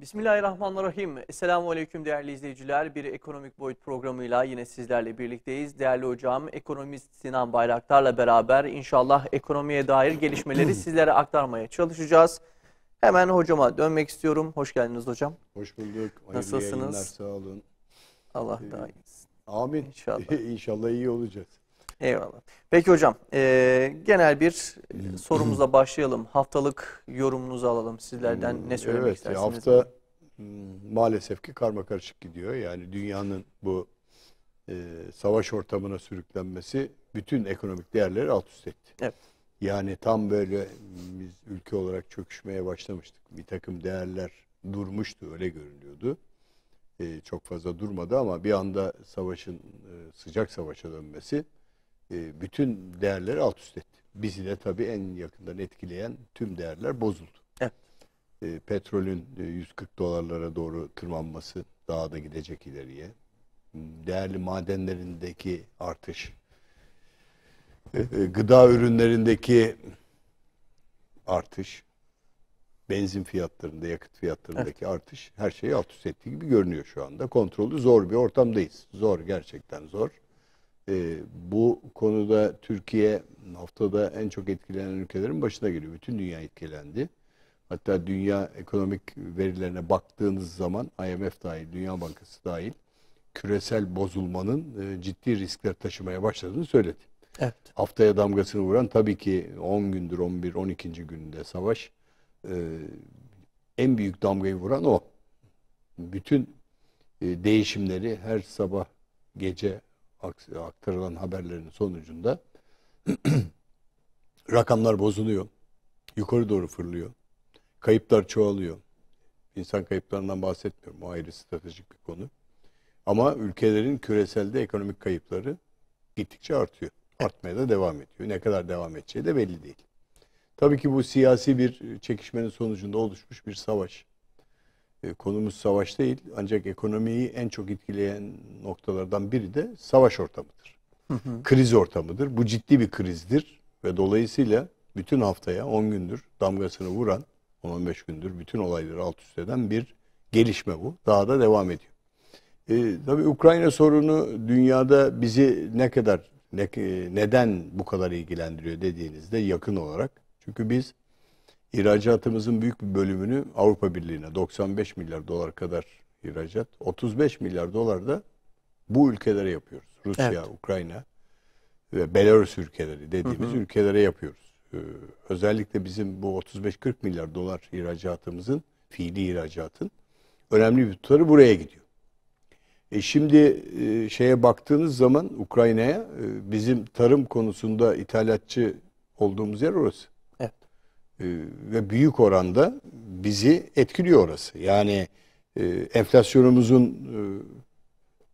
Bismillahirrahmanirrahim. Esselamu Aleyküm değerli izleyiciler. Bir ekonomik boyut programıyla yine sizlerle birlikteyiz. Değerli hocam, ekonomist Sinan Bayraktar'la beraber inşallah ekonomiye dair gelişmeleri sizlere aktarmaya çalışacağız. Hemen hocama dönmek istiyorum. Hoş geldiniz hocam. Hoş bulduk. Nasılsınız? Yayınlar, sağ olun. Allah daha iyisin. Amin. İnşallah. İnşallah iyi olacağız. Eyvallah. Peki hocam, genel bir sorumuza başlayalım. Haftalık yorumunuzu alalım sizlerden. Ne söylemek istersiniz? Hafta maalesef ki karmakarışık gidiyor. Yani dünyanın bu savaş ortamına sürüklenmesi bütün ekonomik değerleri alt üst etti. Evet. Yani tam böyle biz ülke olarak çöküşmeye başlamıştık. Bir takım değerler durmuştu, öyle görünüyordu. Çok fazla durmadı ama bir anda savaşın sıcak savaşa dönmesi bütün değerleri alt üst etti. Bizi de tabii en yakından etkileyen tüm değerler bozuldu. Evet. Petrolün 140 dolarlara doğru tırmanması, daha da gidecek ileriye. Değerli madenlerindeki artış, gıda ürünlerindeki artış, benzin fiyatlarında, yakıt fiyatlarındaki artış her şeyi alt üst ettiği gibi görünüyor şu anda. Kontrolü zor bir ortamdayız. Zor, gerçekten zor. Bu konuda Türkiye haftada en çok etkilenen ülkelerin başına geliyor. Bütün dünya etkilendi. Hatta dünya ekonomik verilerine baktığınız zaman IMF dahil, Dünya Bankası dahil küresel bozulmanın ciddi riskler taşımaya başladığını söyledi. Evet. Haftaya damgasını vuran tabii ki 10 gündür, 11, 12. gününde savaş. En büyük damgayı vuran o. Bütün değişimleri her sabah gece aktarılan haberlerin sonucunda rakamlar bozuluyor. Yukarı doğru fırlıyor. Kayıplar çoğalıyor. İnsan kayıplarından bahsetmiyorum. O ayrı stratejik bir konu. Ama ülkelerin küreselde ekonomik kayıpları gittikçe artıyor. Artmaya da devam ediyor. Ne kadar devam edeceği de belli değil. Tabii ki bu siyasi bir çekişmenin sonucunda oluşmuş bir savaş. Konumuz savaş değil, ancak ekonomiyi en çok etkileyen noktalardan biri de savaş ortamıdır. Kriz ortamıdır. Bu ciddi bir krizdir ve dolayısıyla bütün haftaya 10 gündür damgasını vuran, 10-15 gündür bütün olayları alt üst eden bir gelişme bu. Daha da devam ediyor. Tabii Ukrayna sorunu dünyada bizi neden bu kadar ilgilendiriyor dediğinizde yakın olarak. Çünkü biz İhracatımızın büyük bir bölümünü Avrupa Birliği'ne 95 milyar dolar kadar ihracat, 35 milyar dolar da bu ülkelere yapıyoruz. Rusya, Evet. Ukrayna ve Belarus ülkeleri dediğimiz ülkelere yapıyoruz. Özellikle bizim bu 35-40 milyar dolar ihracatımızın, fiili ihracatın önemli bir tutarı buraya gidiyor. Şimdi şeye baktığınız zaman Ukrayna'ya bizim tarım konusunda ithalatçı olduğumuz yer orası. Ve büyük oranda bizi etkiliyor orası. Yani enflasyonumuzun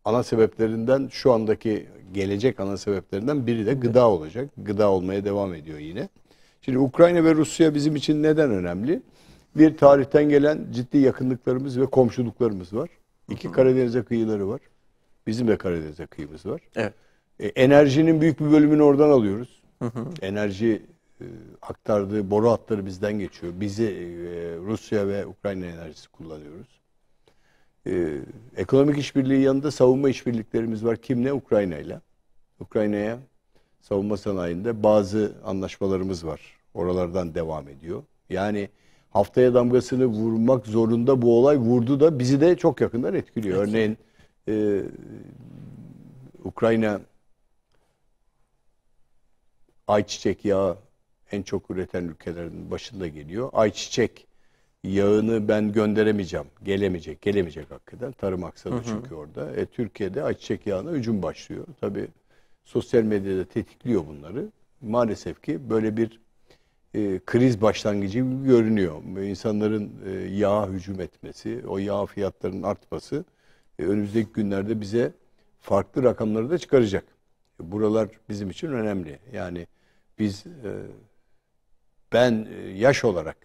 ana sebeplerinden, şu andaki gelecek ana sebeplerinden biri de gıda olacak. Gıda olmaya devam ediyor yine. Şimdi Ukrayna ve Rusya bizim için neden önemli? Bir, tarihten gelen ciddi yakınlıklarımız ve komşuluklarımız var. İki, Karadeniz'e kıyıları var. Bizim de Karadeniz'e kıyımız var. Evet. Enerjinin büyük bir bölümünü oradan alıyoruz. Enerji aktardığı boru hatları bizden geçiyor. Rusya ve Ukrayna enerjisi kullanıyoruz. Ekonomik işbirliği yanında savunma işbirliklerimiz var. Kimle? Ukrayna'yla. Ukrayna'ya savunma sanayinde bazı anlaşmalarımız var. Oralardan devam ediyor. Yani haftaya damgasını vurmak zorunda bu olay vurdu da bizi de çok yakından etkiliyor. Evet. Örneğin Ukrayna ayçiçek yağı en çok üreten ülkelerin başında geliyor. Ayçiçek yağını ben gönderemeyeceğim. Gelemeyecek hakikaten. Tarım aksadı çünkü orada. Türkiye'de ayçiçek yağına hücum başlıyor. Tabii sosyal medyada tetikliyor bunları. Maalesef ki böyle bir kriz başlangıcı gibi görünüyor. İnsanların yağa hücum etmesi, o yağ fiyatlarının artması önümüzdeki günlerde bize farklı rakamları da çıkaracak. Buralar bizim için önemli. Yani ben yaş olarak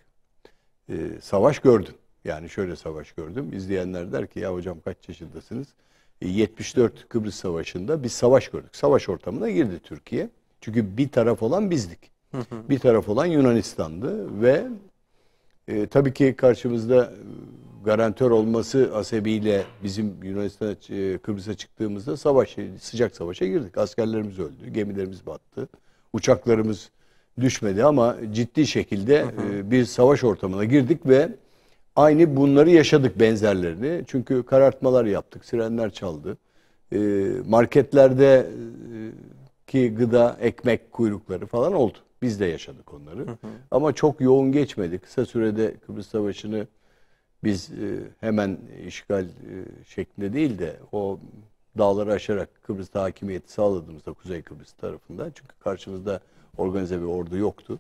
savaş gördüm. Yani şöyle savaş gördüm. İzleyenler der ki ya hocam kaç yaşındasınız? 74 Kıbrıs Savaşı'nda biz savaş gördük. Savaş ortamına girdi Türkiye. Çünkü bir taraf olan bizdik. Bir taraf olan Yunanistan'dı ve tabii ki karşımızda garantör olması hasebiyle bizim Yunanistan'a, Kıbrıs'a çıktığımızda sıcak savaşa girdik. Askerlerimiz öldü, gemilerimiz battı, uçaklarımız düşmedi ama ciddi şekilde bir savaş ortamına girdik ve aynı bunları yaşadık, benzerlerini. Çünkü karartmalar yaptık, sirenler çaldı. Marketlerde ki gıda, ekmek kuyrukları falan oldu. Biz de yaşadık onları. Ama çok yoğun geçmedi. Kısa sürede Kıbrıs Savaşı'nı biz hemen işgal şeklinde değil de o dağları aşarak Kıbrıs'ta hakimiyeti sağladığımızda, Kuzey Kıbrıs tarafında. Çünkü karşımızda organize bir ordu yoktu.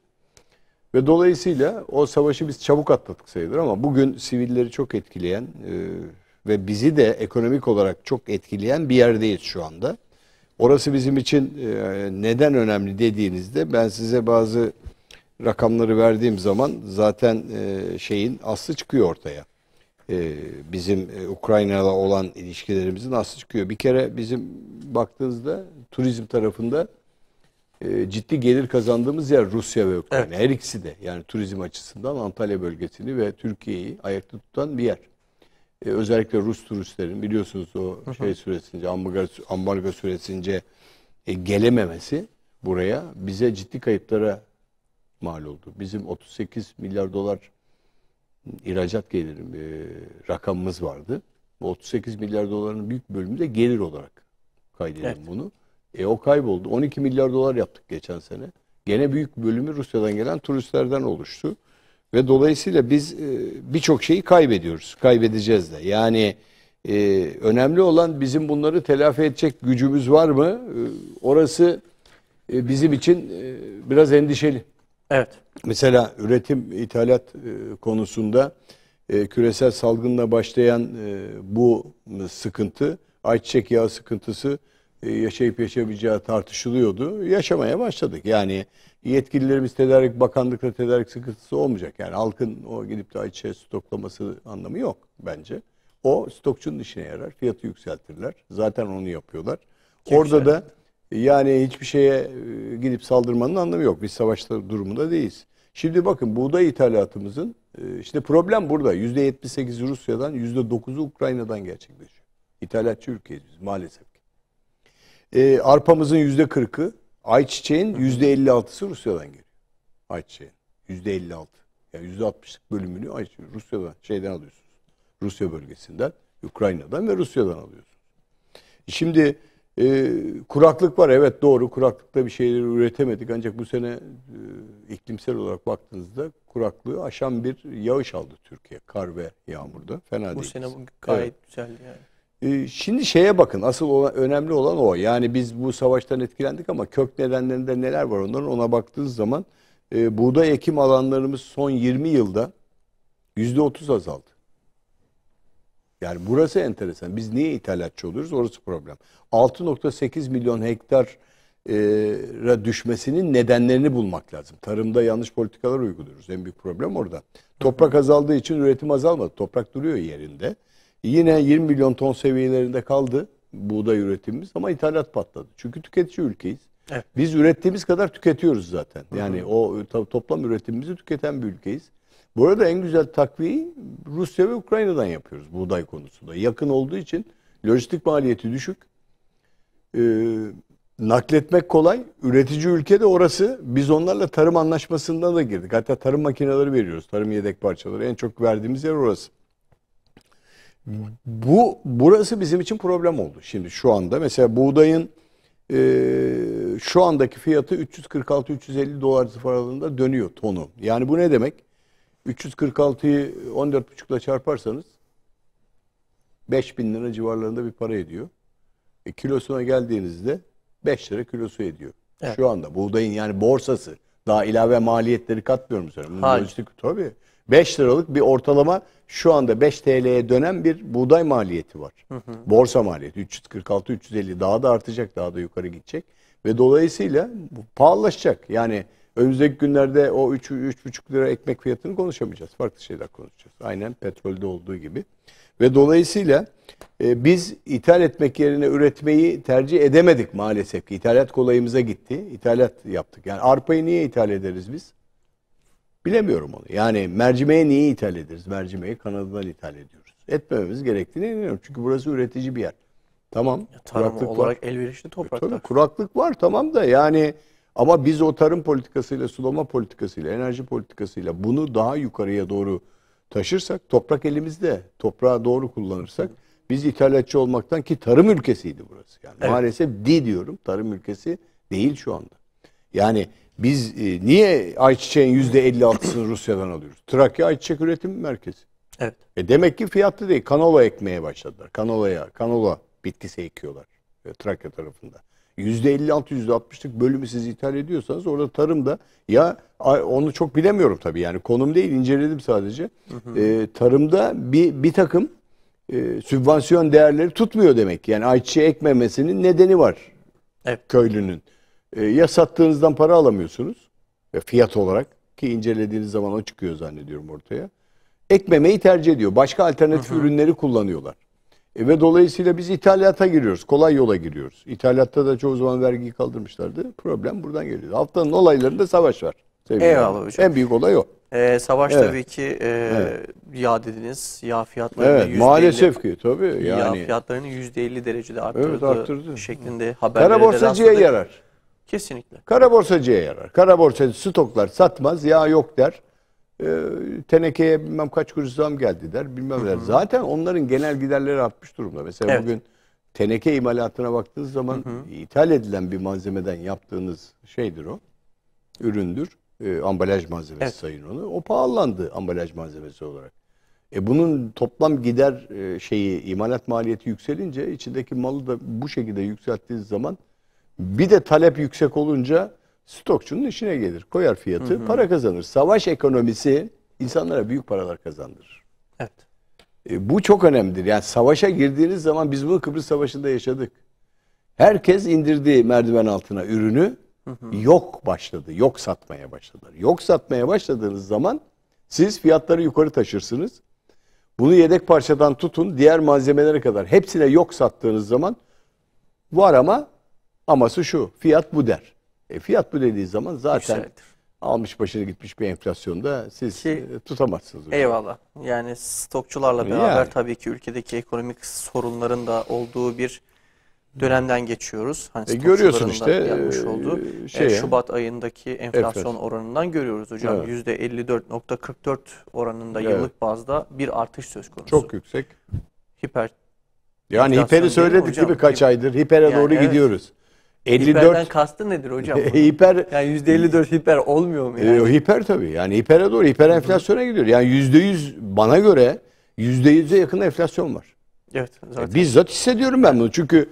Ve dolayısıyla o savaşı biz çabuk atlattık sayılır ama bugün sivilleri çok etkileyen ve bizi de ekonomik olarak çok etkileyen bir yerdeyiz şu anda. Orası bizim için neden önemli dediğinizde ben size bazı rakamları verdiğim zaman zaten şeyin aslı çıkıyor ortaya. Bizim Ukrayna'la olan ilişkilerimizin aslı çıkıyor. Bir kere bizim baktığınızda turizm tarafında ciddi gelir kazandığımız yer Rusya ve Ukrayna. Evet. Her ikisi de yani turizm açısından Antalya bölgesini ve Türkiye'yi ayakta tutan bir yer. Özellikle Rus turistlerin biliyorsunuz o şey süresince, ambargo süresince gelememesi buraya bize ciddi kayıplara mal oldu. Bizim 38 milyar dolar ihracat geliri rakamımız vardı. Bu 38 milyar doların büyük bölümü de gelir olarak kaydedelim evet. Bunu. O kayboldu. 12 milyar dolar yaptık geçen sene. Gene büyük bölümü Rusya'dan gelen turistlerden oluştu. Ve dolayısıyla biz birçok şeyi kaybediyoruz. Kaybedeceğiz de. Yani önemli olan bizim bunları telafi edecek gücümüz var mı? Orası bizim için biraz endişeli. Evet. Mesela üretim, ithalat konusunda küresel salgınla başlayan bu sıkıntı, ayçiçek yağı sıkıntısı yaşayıp yaşamayacağı tartışılıyordu. Yaşamaya başladık. Yani yetkililerimiz tedarik, bakanlıkta tedarik sıkıntısı olmayacak. Yani halkın o gidip de ayçiçeği stoklaması anlamı yok bence. O stokçunun işine yarar. Fiyatı yükseltirler. Zaten onu yapıyorlar. Çok orada güzel. Da yani hiçbir şeye gidip saldırmanın anlamı yok. Biz savaşta durumunda değiliz. Şimdi bakın buğday ithalatımızın işte problem burada. %78'i Rusya'dan, %9'u Ukrayna'dan gerçekleşiyor. İthalatçı ülkeyiz biz maalesef. Arpamızın %40'ı, ayçiçeğin %56'sı Rusya'dan geliyor. Ayçiçeğin %56. Yani %60'lık bölümünü Rusya'dan alıyorsunuz. Rusya bölgesinden, Ukrayna'dan ve Rusya'dan alıyorsunuz. Şimdi kuraklık var. Evet doğru. Kuraklıkta bir şeyleri üretemedik. Ancak bu sene iklimsel olarak baktığınızda kuraklığı aşan bir yağış aldı Türkiye. Kar ve yağmurda. Fena değil. Bu sene gayet evet. Güzeldi yani. Şimdi şeye bakın, asıl önemli olan o. Yani biz bu savaştan etkilendik ama kök nedenlerinde neler var onların, ona baktığınız zaman buğday ekim alanlarımız son 20 yılda %30 azaldı. Yani burası enteresan. Biz niye ithalatçı oluyoruz? Orası problem. 6,8 milyon hektara düşmesinin nedenlerini bulmak lazım. Tarımda yanlış politikalar uyguluyoruz. En büyük problem orada. Toprak azaldığı için üretim azalmadı. Toprak duruyor yerinde. Yine 20 milyon ton seviyelerinde kaldı buğday üretimimiz ama ithalat patladı. Çünkü tüketici ülkeyiz. Evet. Biz ürettiğimiz kadar tüketiyoruz zaten. Yani o toplam üretimimizi tüketen bir ülkeyiz. Bu arada en güzel takviyeyi Rusya ve Ukrayna'dan yapıyoruz buğday konusunda. Yakın olduğu için lojistik maliyeti düşük. Nakletmek kolay. Üretici ülkede orası. Biz onlarla tarım anlaşmasında da girdik. Hatta tarım makineleri veriyoruz. Tarım yedek parçaları. En çok verdiğimiz yer orası. Burası bizim için problem oldu. Şimdi şu anda mesela buğdayın şu andaki fiyatı 346-350 dolar aralığında dönüyor tonu. Yani bu ne demek? 346'yı 14,5 ile çarparsanız 5.000 lira civarlarında bir para ediyor. Kilosuna geldiğinizde 5 lira kilosu ediyor. Evet. Şu anda buğdayın yani borsası. Daha ilave maliyetleri katmıyorum sana. Tabii. 5 liralık bir ortalama şu anda 5 TL'ye dönen bir buğday maliyeti var. Borsa maliyeti 346-350 daha da artacak, daha da yukarı gidecek. Ve dolayısıyla bu pahalılaşacak. Yani önümüzdeki günlerde o 3,5 lira ekmek fiyatını konuşamayacağız. Farklı şeyler konuşacağız. Aynen petrolde olduğu gibi. Ve dolayısıyla biz ithal etmek yerine üretmeyi tercih edemedik maalesef ki. İthalat kolayımıza gitti. İthalat yaptık. Yani arpayı niye ithal ederiz biz? Bilemiyorum onu. Yani mercimeği niye ithal ederiz? Mercimeği Kanada'dan ithal ediyoruz. Etmememiz gerektiğine inanıyorum. Çünkü burası üretici bir yer. Tamam. Tarım Kuraklık olarak var. elverişli topraklar. Tabii kuraklık var tamam da yani ama biz o tarım politikasıyla, sulama politikasıyla, enerji politikasıyla bunu daha yukarıya doğru taşırsak, toprak elimizde, toprağı doğru kullanırsak biz ithalatçı olmaktan ki tarım ülkesiydi burası. Yani Evet. maalesef diyorum tarım ülkesi değil şu anda. Yani biz niye ayçiçeğin %56'sını Rusya'dan alıyoruz? Trakya ayçiçek üretim merkezi. Evet. Demek ki fiyatlı değil. Kanola ekmeye başladılar. Kanola bitkisi ekiyorlar Trakya tarafında. %56, %60'lık bölümü siz ithal ediyorsanız orada tarımda ya onu çok bilemiyorum tabii yani konum değil inceledim sadece. Tarımda bir takım sübvansiyon değerleri tutmuyor demek. Yani ayçiçeği ekmemesinin nedeni var. Evet. Köylünün. Ya sattığınızdan para alamıyorsunuz fiyat olarak ki incelediğiniz zaman o çıkıyor zannediyorum ortaya. Ekmemeyi tercih ediyor. Başka alternatif ürünleri kullanıyorlar. Ve dolayısıyla biz ithalata giriyoruz. Kolay yola giriyoruz. İthalatta da çoğu zaman vergiyi kaldırmışlardı. Problem buradan geliyor. Haftanın olaylarında savaş var. Eyvallah hocam. En büyük olay o. Savaş Evet. tabii ki yağ dediniz. Yağ fiyatlarını Evet %50 maalesef ki tabii yağ yani. fiyatlarını %50 derecede arttırdı, Evet, arttırdı. şeklinde haberlere Kara de borsacıya rastladık. yarar. Kesinlikle. Kara borsacıya yarar. Kara borsacı stoklar satmaz, yağ yok der. Tenekeye bilmem kaç kuruş zam geldi der, bilmem der. Zaten onların genel giderleri artmış durumda. Mesela Evet. bugün teneke imalatına baktığınız zaman ithal edilen bir malzemeden yaptığınız şeydir o, üründür. Ambalaj malzemesi Evet. sayın onu. O pahalandı ambalaj malzemesi olarak. Bunun toplam gider imalat maliyeti yükselince içindeki malı da bu şekilde yükselttiğiniz zaman bir de talep yüksek olunca stokçunun işine gelir. Koyar fiyatı, para kazanır. Savaş ekonomisi insanlara büyük paralar kazandırır. Evet. Bu çok önemlidir. Yani savaşa girdiğiniz zaman biz bunu Kıbrıs Savaşı'nda yaşadık. Herkes indirdi merdiven altına ürünü. Yok başladı. Yok satmaya başladılar. Yok satmaya başladığınız zaman siz fiyatları yukarı taşırsınız. Bunu yedek parçadan tutun diğer malzemelere kadar hepsine yok sattığınız zaman var ama aması şu. Fiyat bu der. Fiyat bu dediği zaman zaten Yükseltir. almış başını gitmiş bir enflasyonda siz Ki- tutamazsınız. hocam. Eyvallah. Yani stokçularla beraber Yani. tabii ki ülkedeki ekonomik sorunların da olduğu bir dönemden geçiyoruz. Hani Görüyorsun stokçuların da işte, yapmış olduğu Şubat ayındaki enflasyon oranından görüyoruz hocam. Evet. %54.44 oranında Evet. yıllık bazda bir artış söz konusu. Çok yüksek. Hiper. Yani Enflasyon hiperi değil mi söyledik hocam? gibi kaç aydır. Hipere Yani doğru evet. gidiyoruz. Hiperden 54 kastı nedir hocam? bunun? hiper Yani %54 hiper olmuyor mu yani? hiper tabii. Yani hipere doğru hiper enflasyona gidiyor. Yani %100 bana göre %100'e yakın enflasyon var. Evet zaten. Bizzat hissediyorum ben bunu. Çünkü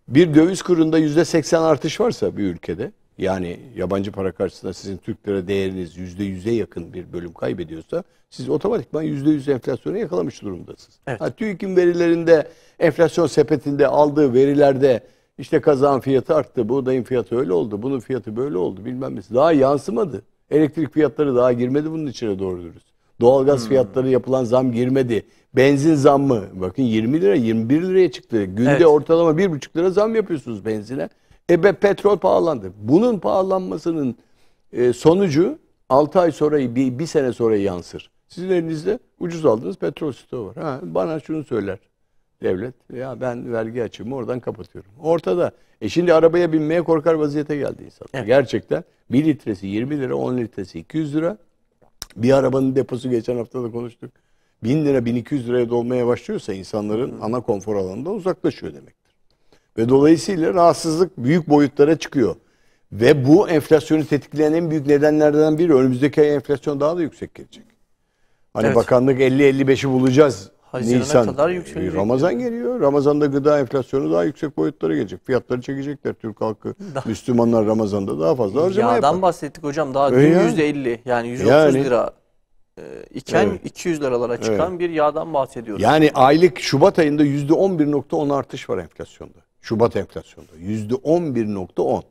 bir döviz kurunda %80 artış varsa bir ülkede yani yabancı para karşısında sizin Türk lira değeriniz %100'e yakın bir bölüm kaybediyorsa siz otomatikman %100 enflasyonu yakalamış durumdasınız. Evet. TÜİK'in verilerinde enflasyon sepetinde aldığı verilerde işte kazağın fiyatı arttı, buğdayın fiyatı öyle oldu, bunun fiyatı böyle oldu bilmem nesi. Daha yansımadı. Elektrik fiyatları daha girmedi bunun içine doğru dürüst. Doğalgaz fiyatları yapılan zam girmedi. Benzin zammı bakın 20 lira 21 liraya çıktı. Günde Evet. ortalama 1,5 lira zam yapıyorsunuz benzine. Petrol pahalandı. Bunun pahalanmasının sonucu 6 ay sonra bir sene sonra yansır. Sizin elinizde ucuz aldığınız petrol stoğu var. Bana şunu söyler devlet. Ya ben vergi açığımı oradan kapatıyorum. Ortada. Şimdi arabaya binmeye korkar vaziyete geldi insanlar. Evet. Gerçekten 1 litresi 20 lira 10 litresi 200 lira. Bir arabanın deposu geçen hafta da konuştuk. 1000 lira 1200 liraya dolmaya başlıyorsa insanların ana konfor alanından uzaklaşıyor demektir. Ve dolayısıyla rahatsızlık büyük boyutlara çıkıyor. Ve bu enflasyonu tetikleyen en büyük nedenlerden biri önümüzdeki ay enflasyon daha da yüksek gelecek. Hani Evet. bakanlık 50-55'i bulacağız. Haziran'a Nisan. kadar yükselecek. Ramazan geliyor. Ramazan'da gıda enflasyonu daha yüksek boyutlara gelecek. Fiyatları çekecekler. Türk halkı, Müslümanlar Ramazan'da daha fazla harcama Yağdan yapar. bahsettik hocam. Daha dün Yani. %50 yani 130 Yani. lira iken Evet. 200 liralara çıkan bir yağdan bahsediyoruz. Yani aylık Şubat ayında %11.10 artış var enflasyonda. Şubat enflasyonda. %11.10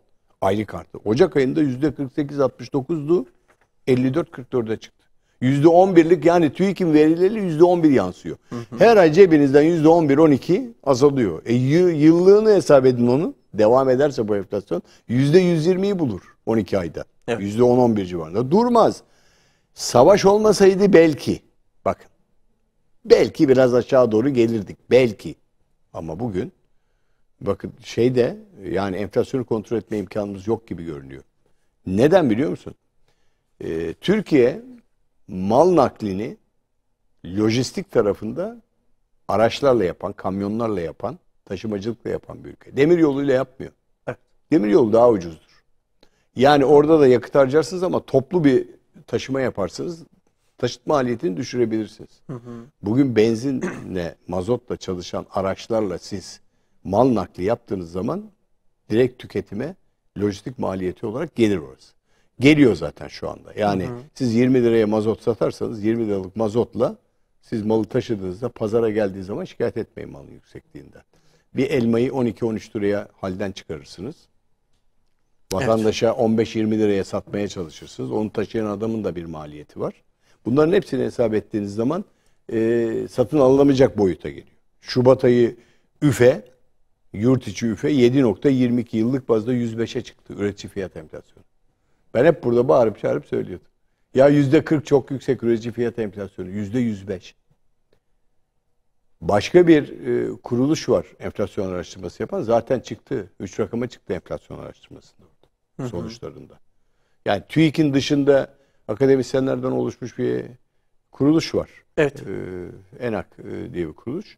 aylık artı. Ocak ayında %48.69'du. 54.44'e çıktı. %11'lik yani TÜİK'in verileri %11 yansıyor. Her ay cebinizden %11-12 azalıyor. Yıllığını hesap edin onu. Devam ederse bu enflasyon %120'yi bulur 12 ayda. Evet. %10-11 civarında. Durmaz. Savaş olmasaydı belki, bakın, belki biraz aşağı doğru gelirdik. Belki. Ama bugün bakın yani enflasyonu kontrol etme imkanımız yok gibi görünüyor. Neden biliyor musun? Türkiye mal naklini lojistik tarafında araçlarla yapan, kamyonlarla yapan, taşımacılıkla yapan bir ülke. Demiryoluyla yapmıyor. Evet. Demiryolu daha ucuzdur. Yani orada da yakıt harcarsınız ama toplu bir taşıma yaparsınız. Taşıt maliyetini düşürebilirsiniz. Bugün benzinle, mazotla çalışan araçlarla siz mal nakli yaptığınız zaman direkt tüketime lojistik maliyeti olarak gelir orası. Geliyor zaten şu anda. Yani siz 20 liraya mazot satarsanız 20 liralık mazotla siz malı taşıdığınızda pazara geldiği zaman şikayet etmeyin malın yüksekliğinden. Bir elmayı 12-13 liraya halden çıkarırsınız. Vatandaşa 15-20 liraya satmaya çalışırsınız. Onu taşıyan adamın da bir maliyeti var. Bunların hepsini hesap ettiğiniz zaman satın alınamayacak boyuta geliyor. Şubat ayı yurt içi üfe 7.22 yıllık bazda 105'e çıktı üretici fiyat enflasyonu. Ben hep burada bağırıp çağırıp söylüyordum. Ya %40 çok yüksek üretici fiyat enflasyonu. %105. Başka bir kuruluş var enflasyon araştırması yapan. Zaten çıktı. 3 rakama çıktı enflasyon araştırmasında. Sonuçlarında. Yani TÜİK'in dışında akademisyenlerden oluşmuş bir kuruluş var. Evet. ENAK diye bir kuruluş.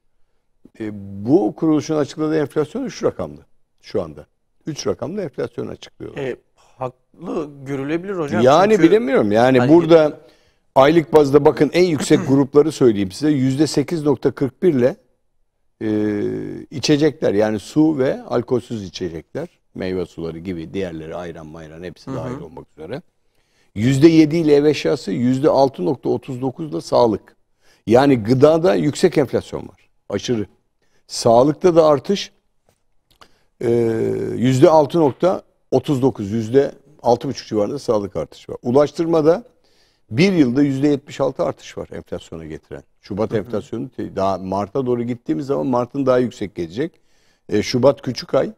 Bu kuruluşun açıkladığı enflasyon 3 rakamlı şu anda. 3 rakamlı enflasyon açıklıyorlar. Haklı görülebilir hocam. Yani çünkü bilemiyorum. Yani hani burada aylık bazda bakın en yüksek grupları söyleyeyim size. %8.41 ile içecekler yani su ve alkolsüz içecekler. Meyve suları gibi diğerleri ayran mayran hepsi dahil olmak üzere. %7 ile ev eşyası, %6.39 da sağlık. Yani gıdada yüksek enflasyon var. Aşırı. Sağlıkta da artış %6.39, %6.5 civarında sağlık artışı var. Ulaştırmada bir yılda %76 artış var enflasyona getiren. Şubat enflasyonu daha Mart'a doğru gittiğimiz zaman Mart'ın daha yüksek gelecek. Şubat küçük ay.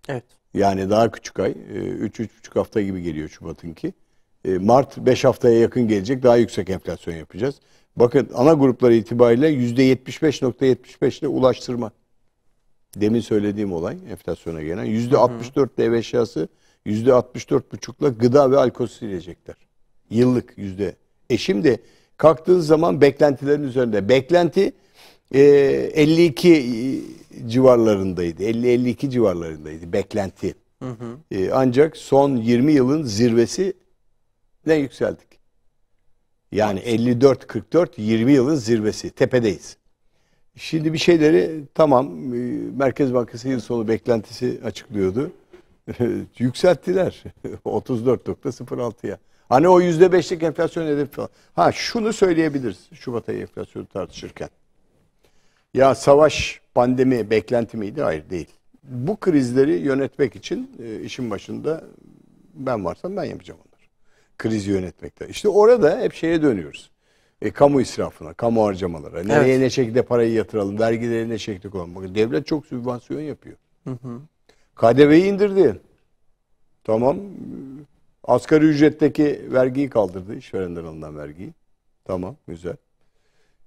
evet. Yani daha küçük ay. 3-3,5 hafta gibi geliyor Şubat'ınki. Mart 5 haftaya yakın gelecek. Daha yüksek enflasyon yapacağız. Bakın ana grupları itibariyle %75.75 ile ulaştırma. Demin söylediğim olay enflasyona gelen. %64 ile ev eşyası, %64,5 ile gıda ve alkolsüz içecekler. Yıllık yüzde. Şimdi kalktığınız zaman beklentilerin üzerinde. Beklenti 52 civarlarındaydı. 50-52 civarlarındaydı beklenti. Ancak son 20 yılın zirvesi ne yükseldik? Yani 54-44 20 yılın zirvesi. Tepedeyiz. Şimdi bir şeyleri tamam Merkez Bankası yıl sonu beklentisi açıklıyordu. Yükselttiler. 34.06'ya. Hani o %5'lik enflasyon hedefi falan. Ha şunu söyleyebiliriz Şubat ayı enflasyonu tartışırken. Ya savaş, pandemi beklenti miydi? Hayır değil. Bu krizleri yönetmek için işin başında ben varsam ben yapacağım onları. Krizi yönetmekte. İşte orada hep şeye dönüyoruz. Kamu israfına, kamu harcamalara. Nereye ne şekilde parayı yatıralım, vergileri ne şekilde koyalım. Bakın devlet çok sübvansiyon yapıyor. KDV'yi indirdi. Tamam. Asgari ücretteki vergiyi kaldırdı. İşverenden alınan vergiyi. Tamam, güzel.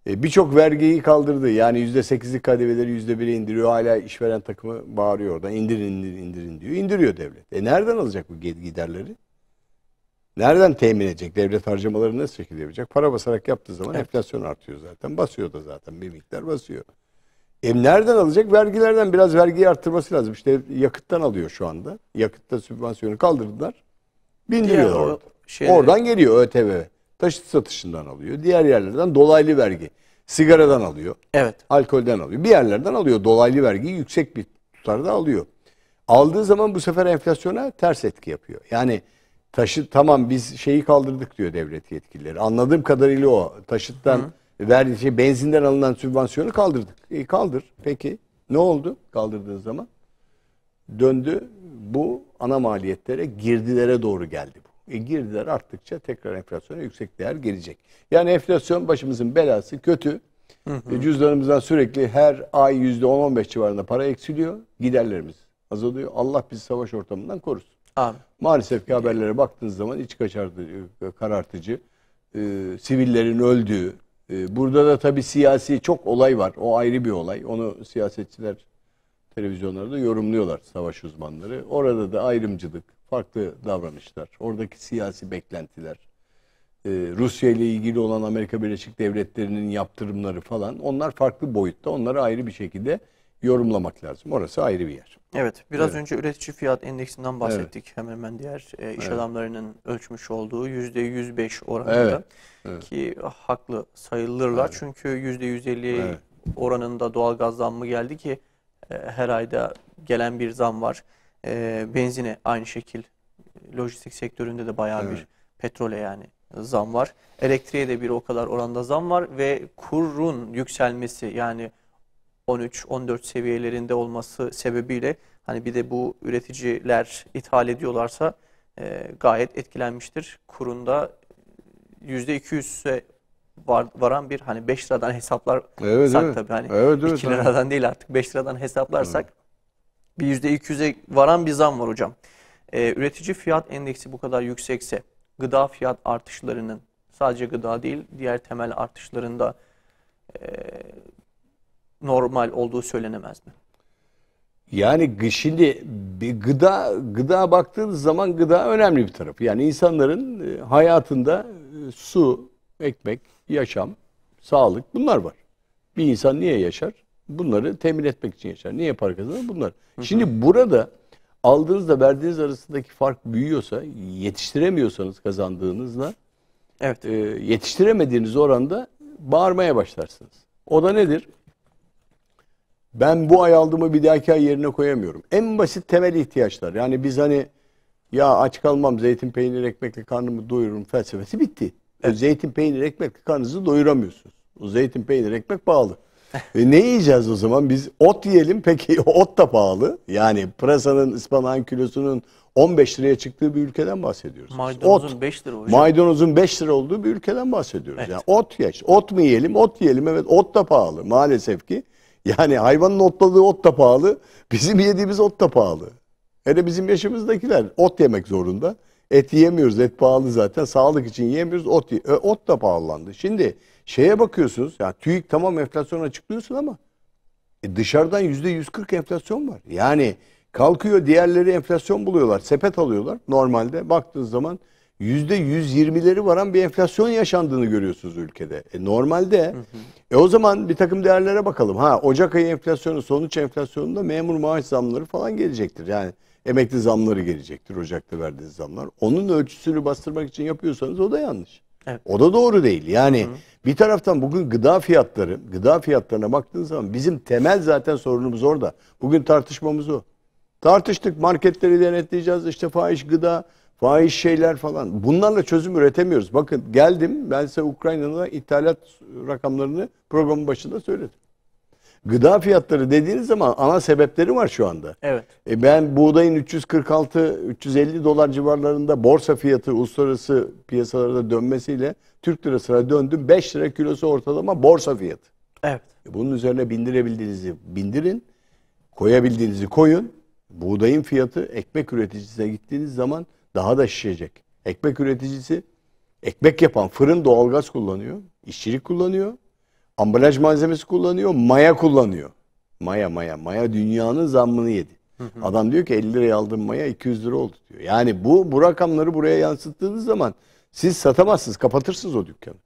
Birçok vergiyi kaldırdı. Yani %8'lik KDV'leri %1'e indiriyor. Hala işveren takımı bağırıyor oradan. İndirin diyor. İndiriyor devlet. Nereden alacak bu giderleri? Nereden temin edecek? Devlet harcamaları nasıl şekilde yapacak? Para basarak yaptığı zaman enflasyon artıyor zaten. Basıyor da zaten bir miktar basıyor. Nereden alacak? Vergilerden biraz vergiyi arttırması lazım. İşte yakıttan alıyor şu anda. Yakıtta sübvansiyonu kaldırdılar. Bindiriyorlar orada. Oradan geliyor ÖTV. Taşıt satışından alıyor. Diğer yerlerden dolaylı vergi. Sigaradan alıyor. Evet. Alkolden alıyor. Bir yerlerden alıyor. Dolaylı vergiyi yüksek bir tutarda alıyor. Aldığı zaman bu sefer enflasyona ters etki yapıyor. Yani tamam biz şeyi kaldırdık diyor devlet yetkilileri. Anladığım kadarıyla o. Taşıttan verdiği benzinden alınan sübvansiyonu kaldırdık. Kaldır. Peki ne oldu kaldırdığın zaman? Döndü bu ana maliyetlere, girdilere doğru geldi bu. Girdiler arttıkça tekrar enflasyona yüksek değer gelecek. Yani enflasyon başımızın belası, kötü. Cüzdanımızdan sürekli her ay %10-15 civarında para eksiliyor. Giderlerimiz azalıyor. Allah bizi savaş ortamından korusun. Amin. Maalesef ki haberlere baktığınız zaman iç karartıcı. sivillerin öldüğü. Burada da tabii siyasi çok olay var. O ayrı bir olay. Onu siyasetçiler televizyonlarda yorumluyorlar, savaş uzmanları. Orada da ayrımcılık, farklı davranışlar, oradaki siyasi beklentiler, Rusya ile ilgili olan Amerika Birleşik Devletleri'nin yaptırımları falan, onlar farklı boyutta. Onları ayrı bir şekilde yorumlamak lazım. Orası ayrı bir yer. Evet, biraz Evet. önce üretici fiyat endeksinden bahsettik. Hemen diğer iş adamlarının ölçmüş olduğu %105 oranında. Evet. Evet. Ki haklı sayılırlar. Evet. Çünkü %150 Evet. oranında doğalgaz zammı geldi ki her ayda gelen bir zam var. Benzine aynı şekil. Lojistik sektöründe de bayağı bir, petrole yani zam var. Elektriğe de bir o kadar oranda zam var ve kurun yükselmesi, yani 13-14 seviyelerinde olması sebebiyle, hani bir de bu üreticiler ithal ediyorlarsa gayet etkilenmiştir. Kurunda %200'e varan bir, hani 5 liradan hesaplarsak Evet, evet. tabii, hani Evet, evet, 2 liradan değil artık 5 liradan hesaplarsak bir %200'e varan bir zam var hocam. Üretici fiyat endeksi bu kadar yüksekse gıda fiyat artışlarının, sadece gıda değil diğer temel artışlarında normal olduğu söylenemez mi? Yani şimdi bir gıda baktığınız zaman gıda önemli bir tarafı. Yani insanların hayatında su, ekmek, yaşam, sağlık, bunlar var. Bir insan niye yaşar? Bunları temin etmek için yaşar. Niye para kazanır? Bunlar. Şimdi burada aldığınızla verdiğiniz arasındaki fark büyüyorsa, yetiştiremiyorsanız kazandığınızla, Evet. yetiştiremediğiniz oranda bağırmaya başlarsınız. O da nedir? Ben bu ay aldığımı bir dahaki ay yerine koyamıyorum. En basit temel ihtiyaçlar. Yani biz hani ya aç kalmam, zeytin, peynir, ekmekle karnımı doyururum felsefesi bitti. Evet. Zeytin, peynir, ekmekle karnınızı doyuramıyorsunuz. O zeytin, peynir, ekmek pahalı. Ne yiyeceğiz o zaman? Biz ot yiyelim. Peki ot da pahalı. Yani pırasanın, ıspanağın kilosunun 15 liraya çıktığı bir ülkeden bahsediyoruz. Maydanozun 5 lira hocam. Maydanozun 5 lira olduğu bir ülkeden bahsediyoruz. Evet. Yani ot ya. Ot mu yiyelim? Ot yiyelim. Evet, ot da pahalı maalesef ki. Yani hayvanın otladığı ot da pahalı. Bizim yediğimiz ot da pahalı. Hele bizim yaşımızdakiler ot yemek zorunda. Et yiyemiyoruz. Et pahalı zaten. Sağlık için yiyemiyoruz. Ot da pahalandı. Şimdi şeye bakıyorsunuz. Ya TÜİK tamam enflasyon açıklıyorsun ama dışarıdan %140 enflasyon var. Yani kalkıyor diğerleri enflasyon buluyorlar. Sepet alıyorlar. Normalde baktığınız zaman %120'leri varan bir enflasyon yaşandığını görüyorsunuz ülkede. Normalde o zaman bir takım değerlere bakalım. Ocak ayı enflasyonu, sonuç enflasyonunda memur maaş zamları falan gelecektir. Yani emekli zamları gelecektir. Ocak'ta verdiğiniz zamlar. Onun ölçüsünü bastırmak için yapıyorsanız o da yanlış. Evet. O da doğru değil. Yani bir taraftan bugün gıda fiyatlarına baktığınız zaman bizim temel zaten sorunumuz orada. Bugün tartışmamız o. Tartıştık, marketleri denetleyeceğiz, işte fahiş gıda, fahiş şeyler falan. Bunlarla çözüm üretemiyoruz. Bakın geldim, ben size Ukrayna'da ithalat rakamlarını programın başında söyledim. Gıda fiyatları dediğiniz zaman ana sebepleri var şu anda. Evet. Ben buğdayın 346-350 dolar civarlarında borsa fiyatı uluslararası piyasalarda dönmesiyle Türk lirasına döndüm. 5 lira kilosu ortalama borsa fiyatı. Evet. Bunun üzerine bindirebildiğinizi bindirin, koyabildiğinizi koyun. Buğdayın fiyatı ekmek üreticisine gittiğiniz zaman daha da şişecek. Ekmek üreticisi ekmek yapan fırın doğalgaz kullanıyor, işçilik kullanıyor, ambalaj malzemesi kullanıyor, maya kullanıyor. Maya dünyanın zammını yedi. Adam diyor ki 50 liraya aldığım maya 200 lira oldu diyor. Yani bu rakamları buraya yansıttığınız zaman siz satamazsınız, kapatırsınız o dükkanı.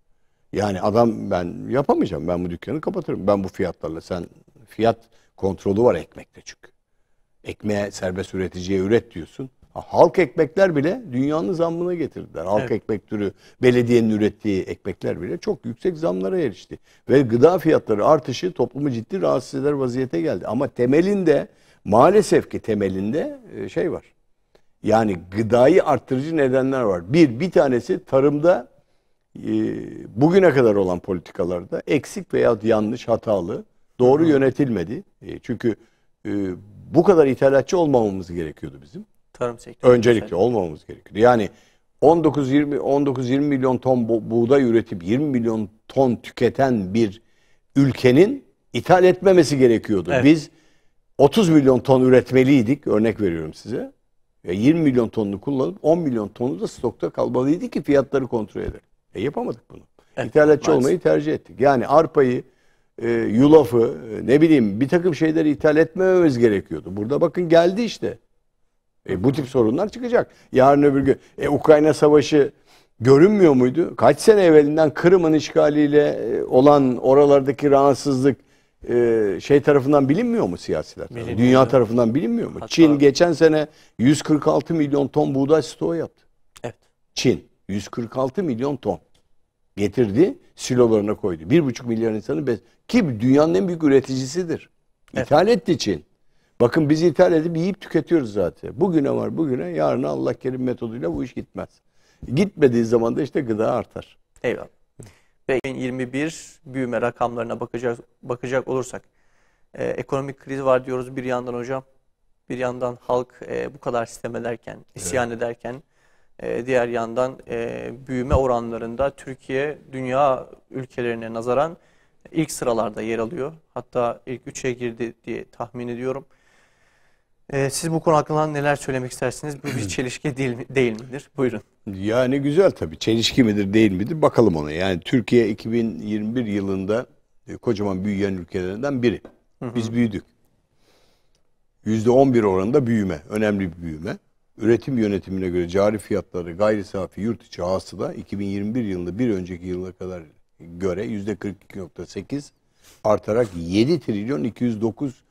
Yani adam ben yapamayacağım, ben bu dükkanı kapatırım. Ben bu fiyatlarla, sen fiyat kontrolü var ekmekte çünkü. Ekmeğe serbest üreticiye üret diyorsun. Halk ekmekler bile dünyanın zammına getirdiler. Halk ekmek türü, belediyenin ürettiği ekmekler bile çok yüksek zamlara erişti. Ve gıda fiyatları artışı toplumu ciddi rahatsız eder vaziyete geldi. Ama temelinde, maalesef ki temelinde şey var. Yani gıdayı arttırıcı nedenler var. Bir tanesi tarımda bugüne kadar olan politikalarda eksik veya yanlış, hatalı, doğru yönetilmedi. Çünkü bu kadar ithalatçı olmamamız gerekiyordu bizim. Tarım sektörü. Öncelikle olmamamız gerekiyordu. Yani 19-20 milyon ton buğday üretip 20 milyon ton tüketen bir ülkenin ithal etmemesi gerekiyordu. Evet. Biz 30 milyon ton üretmeliydik. Örnek veriyorum size. 20 milyon tonunu kullanıp 10 milyon tonu da stokta kalmalıydı ki fiyatları kontrol edelim. Yapamadık bunu. Evet, İthalatçı maalesef. olmayı tercih ettik. Yani arpayı, yulafı, ne bileyim bir takım şeyleri ithal etmememiz gerekiyordu. Burada bakın geldi işte. Bu tip sorunlar çıkacak. Yarın öbür gün Ukrayna Savaşı görünmüyor muydu? Kaç sene evvelinden Kırım'ın işgaliyle olan oralardaki rahatsızlık şey tarafından bilinmiyor mu siyasiler? Biliniyor. Dünya tarafından bilinmiyor mu? Hatta- Çin geçen sene 146 milyon ton buğday stoğu yaptı. Evet. Çin 146 milyon ton getirdi, silolarına koydu. 1,5 milyar insanı ki dünyanın en büyük üreticisidir. Evet. İthal etti Çin. Bakın biz ithal edip yiyip tüketiyoruz zaten. Bugüne var bugüne, yarına Allah kerim metoduyla bu iş gitmez. Gitmediği zaman da işte gıda artar. Eyvallah. Ve 2021 büyüme rakamlarına bakacak olursak ekonomik kriz var diyoruz bir yandan hocam. Bir yandan halk bu kadar sistem ederken, isyan ederken diğer yandan büyüme oranlarında Türkiye dünya ülkelerine nazaran ilk sıralarda yer alıyor. Hatta ilk 3'e girdi diye tahmin ediyorum. Siz bu konu hakkında neler söylemek istersiniz? Bu bir çelişki değil midir? Buyurun. Yani güzel tabii. Çelişki midir değil midir? Bakalım ona. Yani Türkiye 2021 yılında kocaman büyüyen ülkelerinden biri. Biz büyüdük. %11 oranında büyüme. Önemli bir büyüme. Üretim yönetimine göre cari fiyatları gayri safi yurt içi hasıla 2021 yılında bir önceki yıla kadar göre %42,8 artarak 7 trilyon 209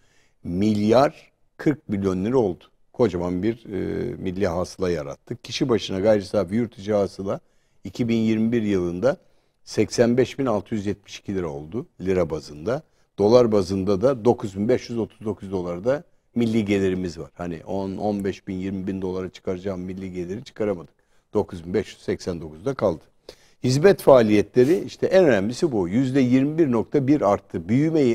milyar 40 milyon lira oldu. Kocaman bir milli hasıla yarattık. Kişi başına gayri safi yurt içi hasıla 2021 yılında 85.672 lira oldu lira bazında. Dolar bazında da 9.539 dolarda milli gelirimiz var. Hani 10-15 bin 20 bin dolara çıkaracağım milli geliri çıkaramadık. 9.589'da kaldı. Hizmet faaliyetleri işte en önemlisi bu. %21,1 arttı. Büyümeyi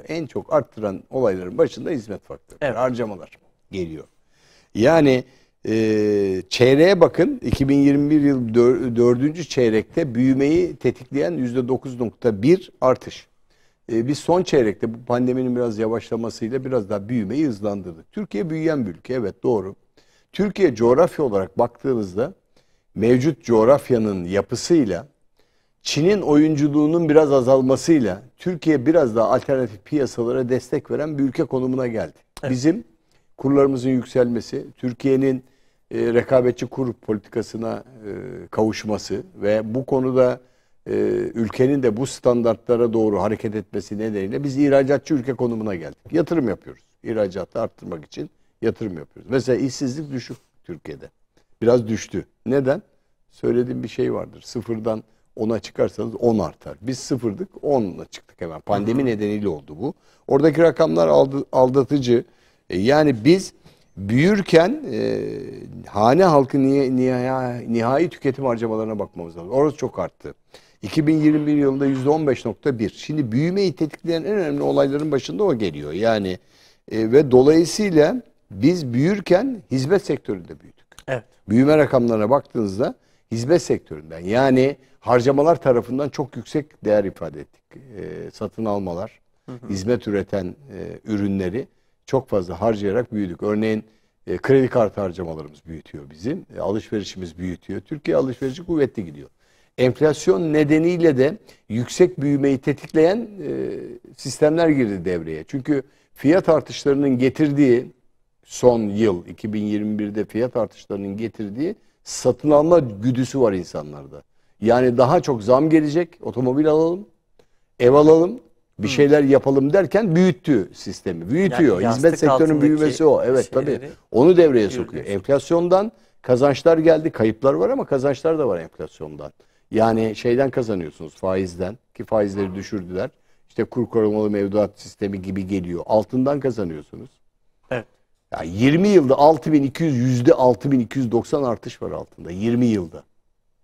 en çok arttıran olayların başında hizmet faktörü. Evet. Harcamalar geliyor. Yani çeyreğe bakın. 2021 yıl 4. çeyrekte büyümeyi tetikleyen %9,1 artış. Biz son çeyrekte bu pandeminin biraz yavaşlamasıyla biraz daha büyümeyi hızlandırdık. Türkiye büyüyen bir ülke. Evet, doğru. Türkiye coğrafya olarak baktığınızda mevcut coğrafyanın yapısıyla Çin'in oyunculuğunun biraz azalmasıyla Türkiye biraz daha alternatif piyasalara destek veren bir ülke konumuna geldi. Evet. Bizim kurlarımızın yükselmesi, Türkiye'nin rekabetçi kur politikasına kavuşması ve bu konuda ülkenin de bu standartlara doğru hareket etmesi nedeniyle biz ihracatçı ülke konumuna geldik. Yatırım yapıyoruz. İhracatı arttırmak için yatırım yapıyoruz. Mesela işsizlik düşük Türkiye'de. Biraz düştü. Neden? Söylediğim bir şey vardır. Sıfırdan 10'a çıkarsanız 10 artar. Biz sıfırdık, 10'a çıktık hemen. Pandemi nedeniyle oldu bu. Oradaki rakamlar aldatıcı. Yani biz büyürken hane halkı nihai tüketim harcamalarına bakmamız lazım. Orası çok arttı. 2021 yılında %15,1. Şimdi büyümeyi tetikleyen en önemli olayların başında o geliyor. Yani ve dolayısıyla biz büyürken hizmet sektöründe büyüdük. Evet. Büyüme rakamlarına baktığınızda hizmet sektöründen yani harcamalar tarafından çok yüksek değer ifade ettik. Satın almalar, hizmet üreten ürünleri çok fazla harcayarak büyüdük. Örneğin kredi kartı harcamalarımız büyütüyor bizim. Alışverişimiz büyütüyor. Türkiye alışverişi kuvvetli gidiyor. Enflasyon nedeniyle de yüksek büyümeyi tetikleyen sistemler girdi devreye. Çünkü fiyat artışlarının getirdiği son yıl 2021'de fiyat artışlarının getirdiği satın alma güdüsü var insanlarda. Yani daha çok zam gelecek, otomobil alalım, ev alalım, bir şeyler yapalım derken büyüttü sistemi. Büyütüyor. Yani hizmet yastık sektörünün altındaki büyümesi o. Evet tabii. Onu devreye sokuyor. Enflasyondan kazançlar geldi. Kayıplar var ama kazançlar da var enflasyondan. Yani şeyden kazanıyorsunuz, faizden, ki faizleri düşürdüler. İşte kur korumalı mevduat sistemi gibi geliyor. Altından kazanıyorsunuz. Evet. Ya 20 yılda %6.290 artış var altında. 20 yılda.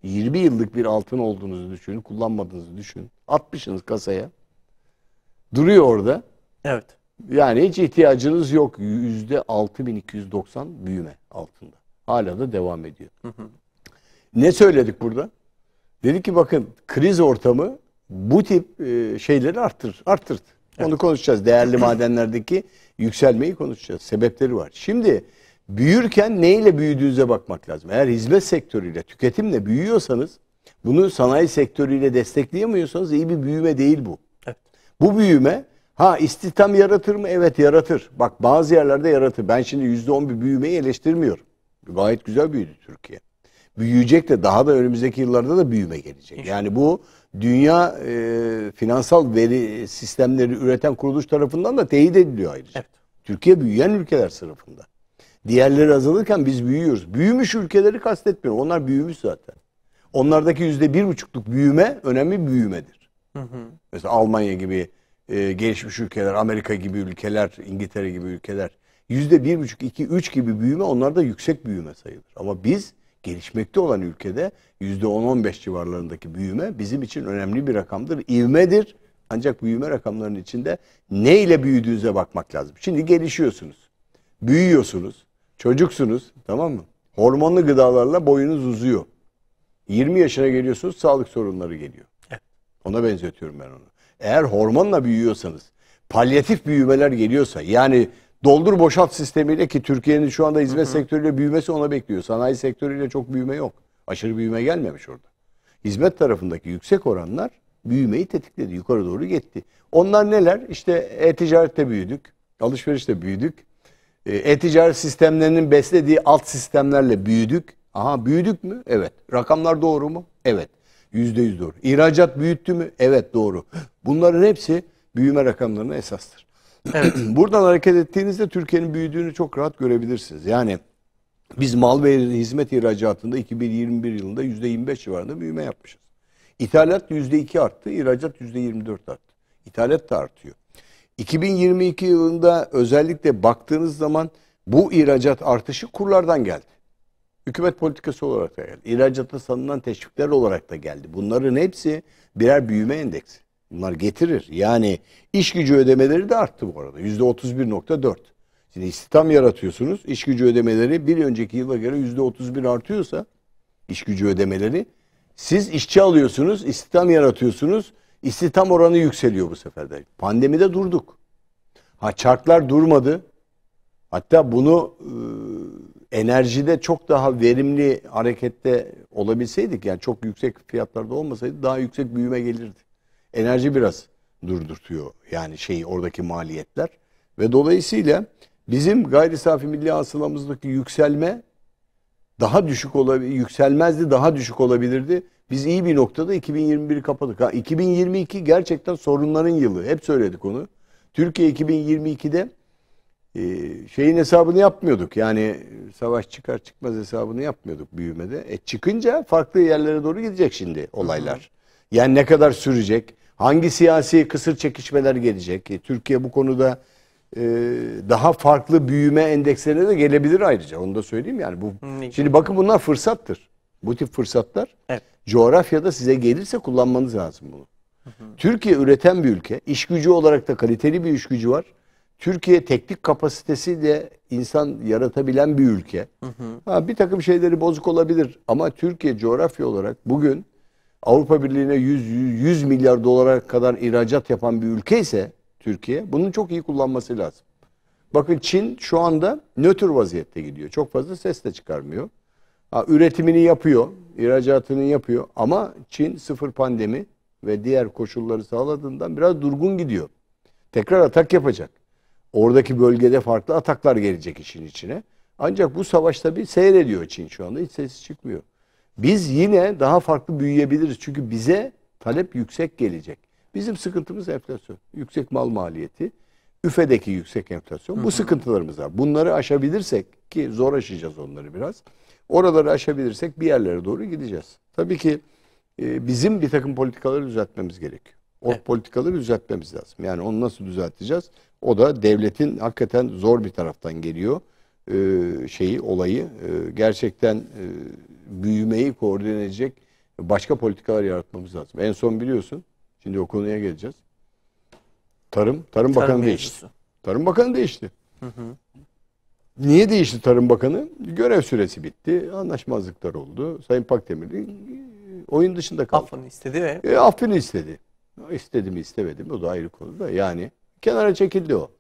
20 yıllık bir altın olduğunuzu düşünün, kullanmadığınızı düşünün. Atmışsınız kasaya. Duruyor orada. Evet. Yani hiç ihtiyacınız yok. %6.290 büyüme altında. Hala da devam ediyor. Ne söyledik burada? Dedik ki bakın kriz ortamı bu tip şeyleri arttırdı. Evet. Onu konuşacağız. Değerli madenlerdeki yükselmeyi konuşacağız. Sebepleri var. Şimdi büyürken neyle büyüdüğünüze bakmak lazım. Eğer hizmet sektörüyle, tüketimle büyüyorsanız Bunu sanayi sektörüyle destekleyemiyorsanız iyi bir büyüme değil bu. Evet. Bu büyüme istihdam yaratır mı? Evet, yaratır. Bak, bazı yerlerde yaratır. Ben şimdi %10 bir büyümeyi eleştirmiyorum. Gayet güzel büyüdü Türkiye. Büyüyecek de, daha da önümüzdeki yıllarda da büyüme gelecek. İnşallah. Yani bu dünya finansal veri sistemleri üreten kuruluş tarafından da teyit ediliyor ayrıca. Evet. Türkiye büyüyen ülkeler sınıfında. Diğerleri azalırken biz büyüyoruz. Büyümüş ülkeleri kastetmiyorum. Onlar büyümüş zaten. Onlardaki %1,5'luk büyüme önemli bir büyümedir. Mesela Almanya gibi gelişmiş ülkeler, Amerika gibi ülkeler, İngiltere gibi ülkeler %1,5, 2, 3 gibi büyüme, onlarda yüksek büyüme sayılır. Ama biz gelişmekte olan ülkede %10-15 civarlarındaki büyüme bizim için önemli bir rakamdır, ivmedir. Ancak büyüme rakamlarının içinde ne ile büyüdüğünüze bakmak lazım. Şimdi gelişiyorsunuz, büyüyorsunuz, çocuksunuz, tamam mı? Hormonlu gıdalarla boyunuz uzuyor. 20 yaşına geliyorsunuz, sağlık sorunları geliyor. Ona benzetiyorum ben onu. Eğer hormonla büyüyorsanız, palyatif büyümeler geliyorsa, yani doldur boşalt sistemiyle, ki Türkiye'nin şu anda hizmet sektörüyle büyümesi ona bekliyor. Sanayi sektörüyle çok büyüme yok. Aşırı büyüme gelmemiş orada. Hizmet tarafındaki yüksek oranlar büyümeyi tetikledi. Yukarı doğru gitti. Onlar neler? İşte e-ticarette büyüdük. Alışverişte büyüdük. E-ticaret sistemlerinin beslediği alt sistemlerle büyüdük. Aha, büyüdük mü? Evet. Rakamlar doğru mu? Evet. %100 doğru. İhracat büyüttü mü? Evet, doğru. Bunların hepsi büyüme rakamlarına esastır. Evet. Buradan hareket ettiğinizde Türkiye'nin büyüdüğünü çok rahat görebilirsiniz. Yani biz mal ve hizmet ihracatında 2021 yılında %25 civarında büyüme yapmışız. İthalat %2 arttı, ihracat %24 arttı. İthalat da artıyor. 2022 yılında özellikle baktığınız zaman bu ihracat artışı kurlardan geldi. Hükümet politikası olarak da geldi. İhracata sanılan teşvikler olarak da geldi. Bunların hepsi birer büyüme endeksi. Bunlar getirir. Yani iş gücü ödemeleri de arttı bu arada. %31,4. Şimdi istihdam yaratıyorsunuz. İş gücü ödemeleri bir önceki yıla göre %31 artıyorsa, iş gücü ödemeleri, siz işçi alıyorsunuz, istihdam yaratıyorsunuz. İstihdam oranı yükseliyor bu sefer de. Pandemide durduk. Çarklar durmadı. Hatta bunu enerjide çok daha verimli harekette olabilseydik, yani çok yüksek fiyatlarda olmasaydı daha yüksek büyüme gelirdi. Enerji biraz durdurtuyor yani oradaki maliyetler ve dolayısıyla bizim gayri safi milli hasılamızdaki yükselme daha düşük yükselmezdi, daha düşük olabilirdi. Biz iyi bir noktada 2021'i kapadık. 2022 gerçekten sorunların yılı. Hep söyledik onu. Türkiye 2022'de şeyin hesabını yapmıyorduk. Yani savaş çıkar çıkmaz hesabını yapmıyorduk büyümede. Çıkınca farklı yerlere doğru gidecek şimdi olaylar. Yani ne kadar sürecek? Hangi siyasi kısır çekişmeler gelecek? Türkiye bu konuda daha farklı büyüme endekslerine de gelebilir ayrıca. Onu da söyleyeyim yani. Şimdi bakın, bunlar fırsattır. Bu tip fırsatlar coğrafyada size gelirse kullanmanız lazım bunu. Türkiye üreten bir ülke. İş gücü olarak da kaliteli bir iş gücü var. Türkiye teknik kapasitesiyle insan yaratabilen bir ülke. Bir takım şeyleri bozuk olabilir ama Türkiye coğrafya olarak bugün Avrupa Birliği'ne 100 milyar dolara kadar ihracat yapan bir ülke ise Türkiye, bunun çok iyi kullanması lazım. Bakın, Çin şu anda nötr vaziyette gidiyor. Çok fazla ses de çıkarmıyor. Üretimini yapıyor, ihracatını yapıyor ama Çin sıfır pandemi ve diğer koşulları sağladığından biraz durgun gidiyor. Tekrar atak yapacak. Oradaki bölgede farklı ataklar gelecek işin içine. Ancak bu savaşta bir seyrediyor Çin şu anda. Hiç sesi çıkmıyor. Biz yine daha farklı büyüyebiliriz. Çünkü bize talep yüksek gelecek. Bizim sıkıntımız enflasyon. Yüksek mal maliyeti. Üfedeki yüksek enflasyon. Bu sıkıntılarımız var. Bunları aşabilirsek, ki zor aşacağız onları biraz. Oraları aşabilirsek bir yerlere doğru gideceğiz. Tabii ki bizim bir takım politikaları düzeltmemiz gerekiyor. O politikaları düzeltmemiz lazım. Yani onu nasıl düzelteceğiz? O da devletin hakikaten zor bir taraftan geliyor. Olayı gerçekten büyümeyi koordine edecek başka politikalar yaratmamız lazım. En son biliyorsun, şimdi o konuya geleceğiz. Tarım Bakanı değişti. Tarım Bakanı değişti. Niye değişti Tarım Bakanı? Görev süresi bitti. Anlaşmazlıklar oldu. Sayın Pakdemirli oyun dışında kaldı. Affını istedi ve affını istedi. İstedi mi istemedi mi o da ayrı konu da, yani kenara çekildi o.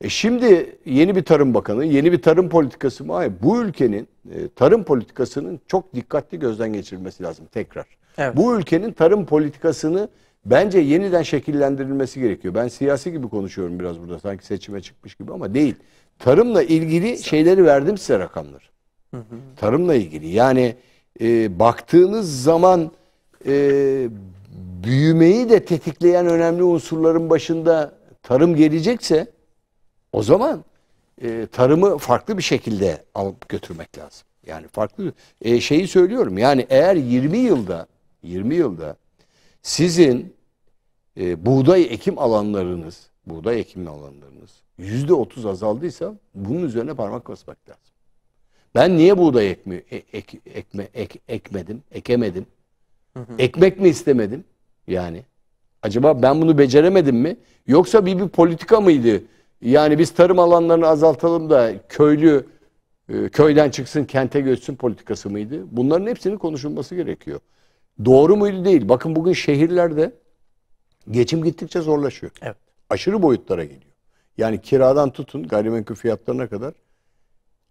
Şimdi yeni bir Tarım Bakanı, yeni bir tarım politikası mı? Hayır. Bu ülkenin tarım politikasının çok dikkatli gözden geçirilmesi lazım tekrar. Evet. Bu ülkenin tarım politikasını bence yeniden şekillendirilmesi gerekiyor. Ben siyasi gibi konuşuyorum biraz burada, sanki seçime çıkmış gibi, ama değil. Tarımla ilgili şeyleri verdim size, rakamlar. Tarımla ilgili yani baktığınız zaman büyümeyi de tetikleyen önemli unsurların başında tarım gelecekse, o zaman tarımı farklı bir şekilde alıp götürmek lazım. Yani farklı şeyi söylüyorum. Yani eğer 20 yılda sizin buğday ekim alanlarınız %30 azaldıysa, bunun üzerine parmak basmak lazım. Ben niye buğday ekemedim? Ekmek mi istemedim? Yani acaba ben bunu beceremedim mi? Yoksa bir politika mıydı? Yani biz tarım alanlarını azaltalım da köylü köyden çıksın, kente göçsün politikası mıydı? Bunların hepsinin konuşulması gerekiyor. Doğru muydu, değil. Bakın bugün şehirlerde geçim gittikçe zorlaşıyor. Evet. Aşırı boyutlara geliyor. Yani kiradan tutun gayrimenkul fiyatlarına kadar,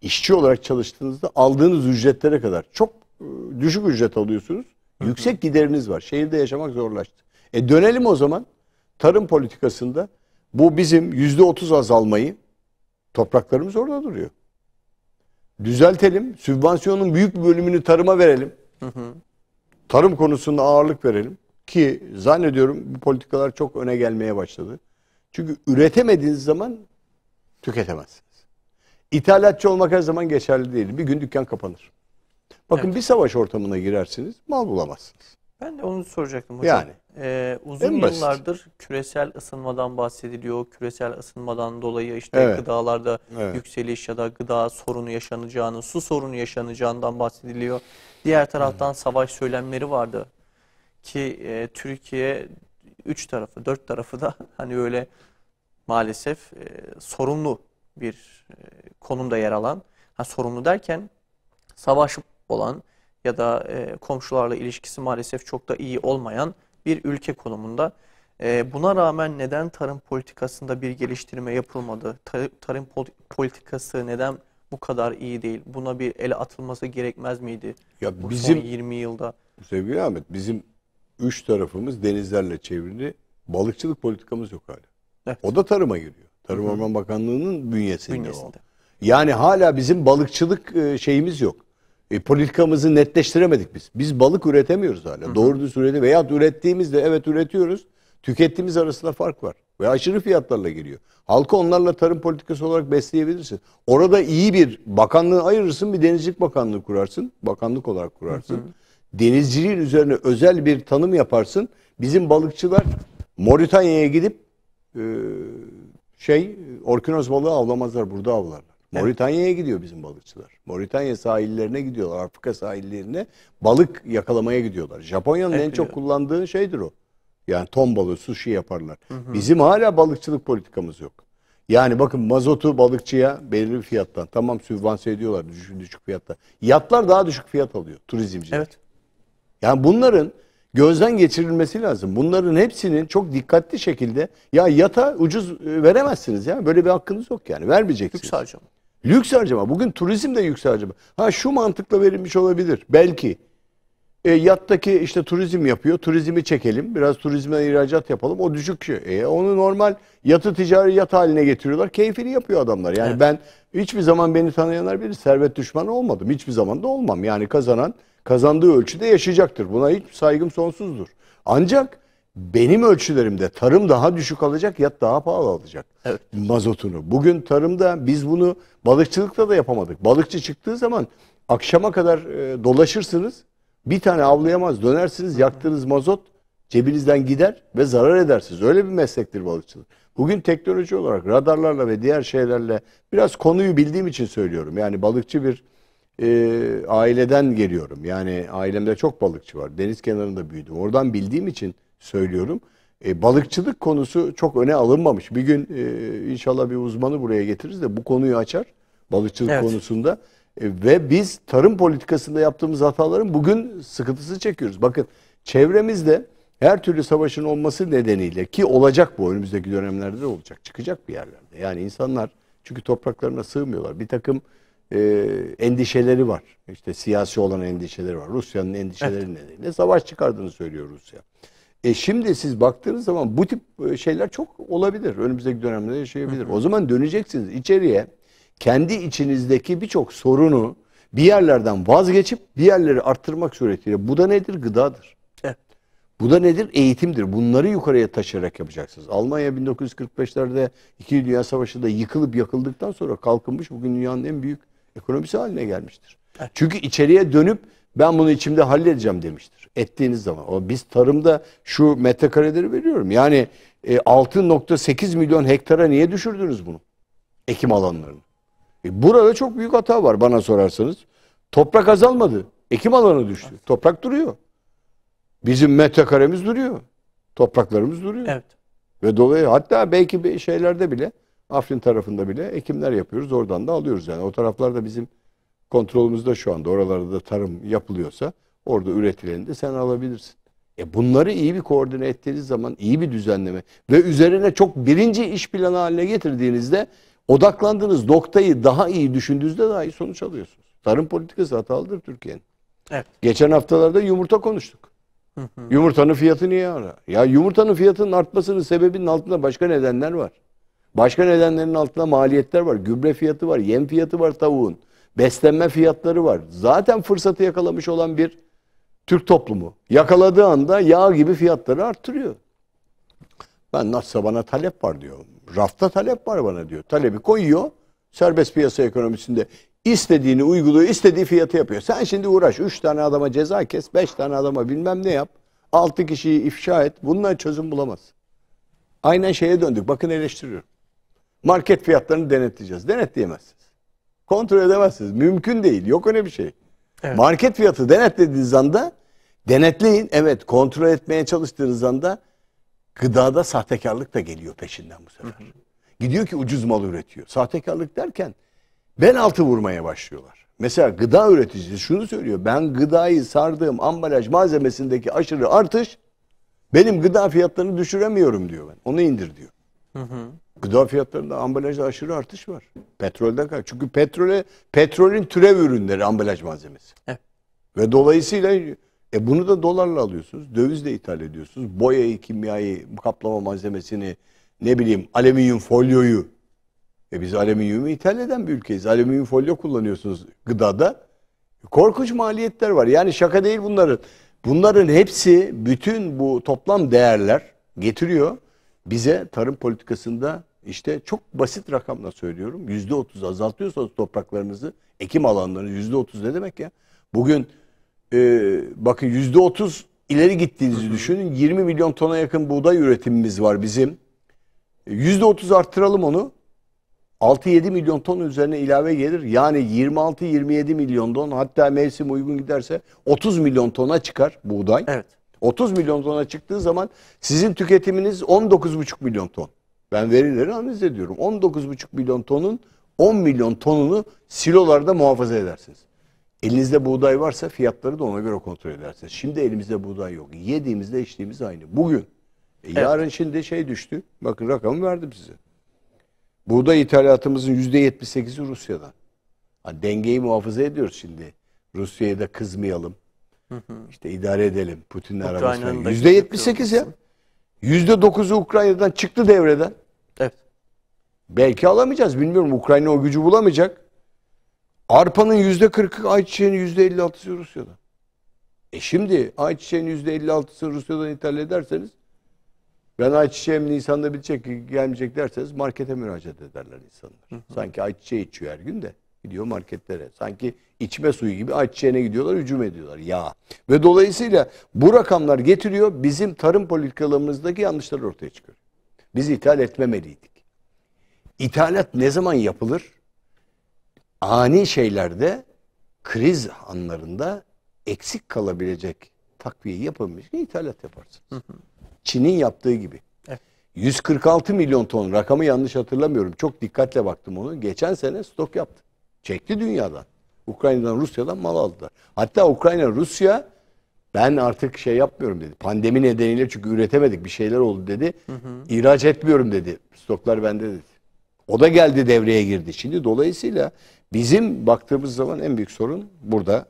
işçi olarak çalıştığınızda aldığınız ücretlere kadar çok düşük ücret alıyorsunuz. Yüksek gideriniz var. Şehirde yaşamak zorlaştı. Dönelim o zaman tarım politikasında bu bizim %30 azalmayı, topraklarımız orada duruyor. Düzeltelim. Sübvansiyonun büyük bir bölümünü tarıma verelim. Tarım konusunda ağırlık verelim. Ki zannediyorum bu politikalar çok öne gelmeye başladı. Çünkü üretemediğiniz zaman tüketemezsiniz. İthalatçı olmak her zaman geçerli değil. Bir gün dükkan kapanır. Bakın Evet. bir savaş ortamına girersiniz, mal bulamazsınız. Ben de onu soracaktım hocam. Yani. Uzun En basit. yıllardır küresel ısınmadan bahsediliyor. Küresel ısınmadan dolayı işte Evet. gıdalarda Evet. yükseliş ya da gıda sorunu yaşanacağını, su sorunu yaşanacağından bahsediliyor. Diğer taraftan savaş söylemleri vardı. Ki Türkiye 3 tarafı, 4 tarafı da hani öyle maalesef sorunlu bir konumda yer alan. Sorunlu derken savaş olan ya da komşularla ilişkisi maalesef çok da iyi olmayan bir ülke konumunda. Buna rağmen neden tarım politikasında bir geliştirme yapılmadı? Tarım politikası neden bu kadar iyi değil? Buna bir el atılması gerekmez miydi? Ya Bu bizim son 20 yılda. sevgili Ahmet, bizim üç tarafımız denizlerle çevrili, balıkçılık politikamız yok hala. Evet. O da tarıma giriyor. Tarım Orman Bakanlığı'nın bünyesinde o. Bünyesinde. Yani hala bizim balıkçılık şeyimiz yok. Politikamızı netleştiremedik biz. Biz balık üretemiyoruz hala. Doğru düz veya ürettiğimizde evet üretiyoruz. Tükettiğimiz arasında fark var. Ve aşırı fiyatlarla geliyor. Halkı onlarla tarım politikası olarak besleyebilirsin. Orada iyi bir bakanlığı ayırırsın, bir denizcilik bakanlığı kurarsın. Bakanlık olarak kurarsın. Denizciliğin üzerine özel bir tanım yaparsın. Bizim balıkçılar Moritanya'ya gidip orkinos balığı avlamazlar, burada avlarlar. Evet. Moritanya'ya gidiyor bizim balıkçılar. Moritanya sahillerine gidiyorlar, Afrika sahillerine balık yakalamaya gidiyorlar. Japonya'nın en çok kullandığı şeydir o. Yani ton balığı, sushi yaparlar. Bizim hala balıkçılık politikamız yok. Yani bakın mazotu balıkçıya belirli bir fiyattan, tamam sübvanse ediyorlar düşük fiyatta. Yatlar daha düşük fiyat alıyor turizmciler. Evet. Yani bunların gözden geçirilmesi lazım. Bunların hepsinin çok dikkatli şekilde, ya yata ucuz veremezsiniz ya. Böyle bir hakkınız yok yani. Vermeyeceksiniz. Lüks harcama. Lüks harcama. Bugün turizm de lüks harcama. Şu mantıkla verilmiş olabilir. Belki yattaki işte turizm yapıyor. Turizmi çekelim. Biraz turizme ihracat yapalım. O düşük şey. Onu normal yatı ticari yat haline getiriyorlar. Keyfini yapıyor adamlar. Yani ben hiçbir zaman beni tanıyanlar bilir. Servet düşmanı olmadım. Hiçbir zaman da olmam. Yani kazanan kazandığı ölçüde yaşayacaktır. Buna hiç saygım sonsuzdur. Ancak benim ölçülerimde tarım daha düşük alacak, yat daha pahalı alacak. Evet. Mazotunu. Bugün tarımda biz bunu balıkçılıkta da yapamadık. Balıkçı çıktığı zaman akşama kadar dolaşırsınız. Bir tane avlayamaz. Dönersiniz, yaktığınız mazot cebinizden gider ve zarar edersiniz. Öyle bir meslektir balıkçılık. Bugün teknoloji olarak radarlarla ve diğer şeylerle, biraz konuyu bildiğim için söylüyorum. Yani balıkçı bir aileden geliyorum. Yani ailemde çok balıkçı var. Deniz kenarında büyüdüm. Oradan bildiğim için söylüyorum. Balıkçılık konusu çok öne alınmamış. Bir gün inşallah bir uzmanı buraya getiririz de bu konuyu açar. Balıkçılık konusunda. Ve biz tarım politikasında yaptığımız hataların bugün sıkıntısını çekiyoruz. Bakın çevremizde Her türlü savaşın olması nedeniyle, ki olacak, bu önümüzdeki dönemlerde de olacak, çıkacak bir yerlerde. Yani insanlar çünkü topraklarına sığmıyorlar. Bir takım endişeleri var. İşte siyasi olan endişeleri var. Rusya'nın endişeleri nedeniyle savaş çıkardığını söylüyor Rusya. Şimdi siz baktığınız zaman bu tip şeyler çok olabilir. Önümüzdeki dönemde yaşayabilir. O zaman döneceksiniz içeriye, kendi içinizdeki birçok sorunu bir yerlerden vazgeçip bir yerleri arttırmak suretiyle. Bu da nedir? Gıdadır. Evet. Bu da nedir? Eğitimdir. Bunları yukarıya taşıyarak yapacaksınız. Almanya 1945'lerde İkinci Dünya Savaşı'nda yıkılıp yakıldıktan sonra kalkınmış, bugün dünyanın en büyük ekonomisi haline gelmiştir. Evet. Çünkü içeriye dönüp ben bunu içimde halledeceğim demiştir. Ettiğiniz zaman. Biz tarımda şu metrekareleri veriyorum. Yani 6,8 milyon hektara niye düşürdünüz bunu? Ekim alanlarını. Burada çok büyük hata var bana sorarsanız. Toprak azalmadı. Ekim alanı düştü. Evet. Toprak duruyor. Bizim metrekaremiz duruyor. Topraklarımız duruyor. Evet. Ve dolayısıyla hatta belki şeylerde bile, Afrin tarafında bile ekimler yapıyoruz. Oradan da alıyoruz yani. O taraflarda bizim kontrolümüzde şu anda. Oralarda da tarım yapılıyorsa orada üretileni de sen alabilirsin. Bunları iyi bir koordine ettiğiniz zaman, iyi bir düzenleme ve üzerine çok birinci iş planı haline getirdiğinizde, odaklandığınız noktayı daha iyi düşündüğünüzde daha iyi sonuç alıyorsunuz. Tarım politikası hatalıdır Türkiye'nin. Evet. Geçen haftalarda yumurta konuştuk. Yumurtanın fiyatı niye ara? Ya yumurtanın fiyatının artmasının sebebinin altında başka nedenler var. Başka nedenlerin altında maliyetler var. Gübre fiyatı var, yem fiyatı var tavuğun. Beslenme fiyatları var. Zaten fırsatı yakalamış olan bir Türk toplumu yakaladığı anda yağ gibi fiyatları arttırıyor. Ben nasılsa bana talep var diyor. Rafta talep var bana diyor. Talebi koyuyor. Serbest piyasa ekonomisinde istediğini uyguluyor, istediği fiyatı yapıyor. Sen şimdi uğraş. 3 tane adama ceza kes, 5 tane adama bilmem ne yap. 6 kişiyi ifşa et. Bununla çözüm bulamaz. Aynen şeye döndük. Bakın eleştiriyorum. Market fiyatlarını denetleyeceğiz. Denetleyemezsiniz. Kontrol edemezsiniz. Mümkün değil. Yok öyle bir şey. Evet. Market fiyatı denetlediğiniz anda denetleyin. Evet, kontrol etmeye çalıştığınız anda gıdada sahtekarlık da geliyor peşinden bu sefer. Gidiyor ki ucuz mal üretiyor. Sahtekarlık derken bel altı vurmaya başlıyorlar. Mesela gıda üreticisi şunu söylüyor. Ben gıdayı sardığım ambalaj malzemesindeki aşırı artış benim gıda fiyatlarını düşüremiyorum diyor ben. Onu indir diyor. Gıda fiyatlarında ambalajda aşırı artış var. Petrolden kaynaklı. Çünkü petrolün türev ürünleri ambalaj malzemesi. Evet. Ve dolayısıyla bunu da dolarla alıyorsunuz. Dövizle ithal ediyorsunuz. Boyayı, kimyayı, kaplama malzemesini, ne bileyim alüminyum folyoyu. Biz alüminyumu ithal eden bir ülkeyiz. Alüminyum folyo kullanıyorsunuz gıdada. Korkunç maliyetler var. Yani şaka değil bunların. Bunların hepsi, bütün bu toplam değerler getiriyor. Bize tarım politikasında işte çok basit rakamla söylüyorum. %30 azaltıyorsanız topraklarınızı, ekim alanlarını %30 ne demek ya? Bugün bakın %30 ileri gittiğinizi düşünün. 20 milyon tona yakın buğday üretimimiz var bizim. %30 arttıralım onu. 6-7 milyon ton üzerine ilave gelir. Yani 26-27 milyon ton, hatta mevsim uygun giderse 30 milyon tona çıkar buğday. Evet. 30 milyon tona çıktığı zaman sizin tüketiminiz 19,5 milyon ton. Ben verileri analiz ediyorum. 19,5 milyon tonun 10 milyon tonunu silolarda muhafaza edersiniz. Elinizde buğday varsa fiyatları da ona göre kontrol edersiniz. Şimdi elimizde buğday yok. Yediğimizde içtiğimiz aynı. Bugün. Yarın şimdi şey düştü. Bakın rakamı verdim size. Buğday ithalatımızın %78'i Rusya'dan. Hani dengeyi muhafaza ediyoruz şimdi. Rusya'ya da kızmayalım. İşte idare edelim. Putin'le aramızda. %78 ya. %9'u Ukrayna'dan çıktı devreden. Evet. Belki alamayacağız. Bilmiyorum. Ukrayna o gücü bulamayacak. Arpanın %40'ı, ayçiçeğinin %56'sı Rusya'dan. Şimdi ayçiçeğinin %56'sını Rusya'dan ithal ederseniz, ben ayçiçeğim Nisan'da bitecek, gelmeyecek derseniz markete müracaat ederler insanlar. Sanki ayçiçeği içiyor her gün de. Gidiyor marketlere. Sanki içme suyu gibi ayçiçeğine gidiyorlar, hücum ediyorlar. Ya. Ve dolayısıyla bu rakamlar getiriyor, bizim tarım politikalarımızdaki yanlışları ortaya çıkıyor. Biz ithal etmemeliydik. İthalat ne zaman yapılır? Ani şeylerde, kriz anlarında eksik kalabilecek takviyeyi yapabilmek için ithalat yaparsınız. Çin'in yaptığı gibi. Evet. 146 milyon ton, rakamı yanlış hatırlamıyorum. Çok dikkatle baktım onu. Geçen sene stok yaptı. Çekti dünyadan. Ukrayna'dan, Rusya'dan mal aldılar. Hatta Ukrayna, Rusya Ben artık şey yapmıyorum dedi. Pandemi nedeniyle çünkü üretemedik, bir şeyler oldu dedi. İhraç etmiyorum dedi. Stoklar bende dedi. O da geldi, devreye girdi. Şimdi dolayısıyla bizim baktığımız zaman en büyük sorun burada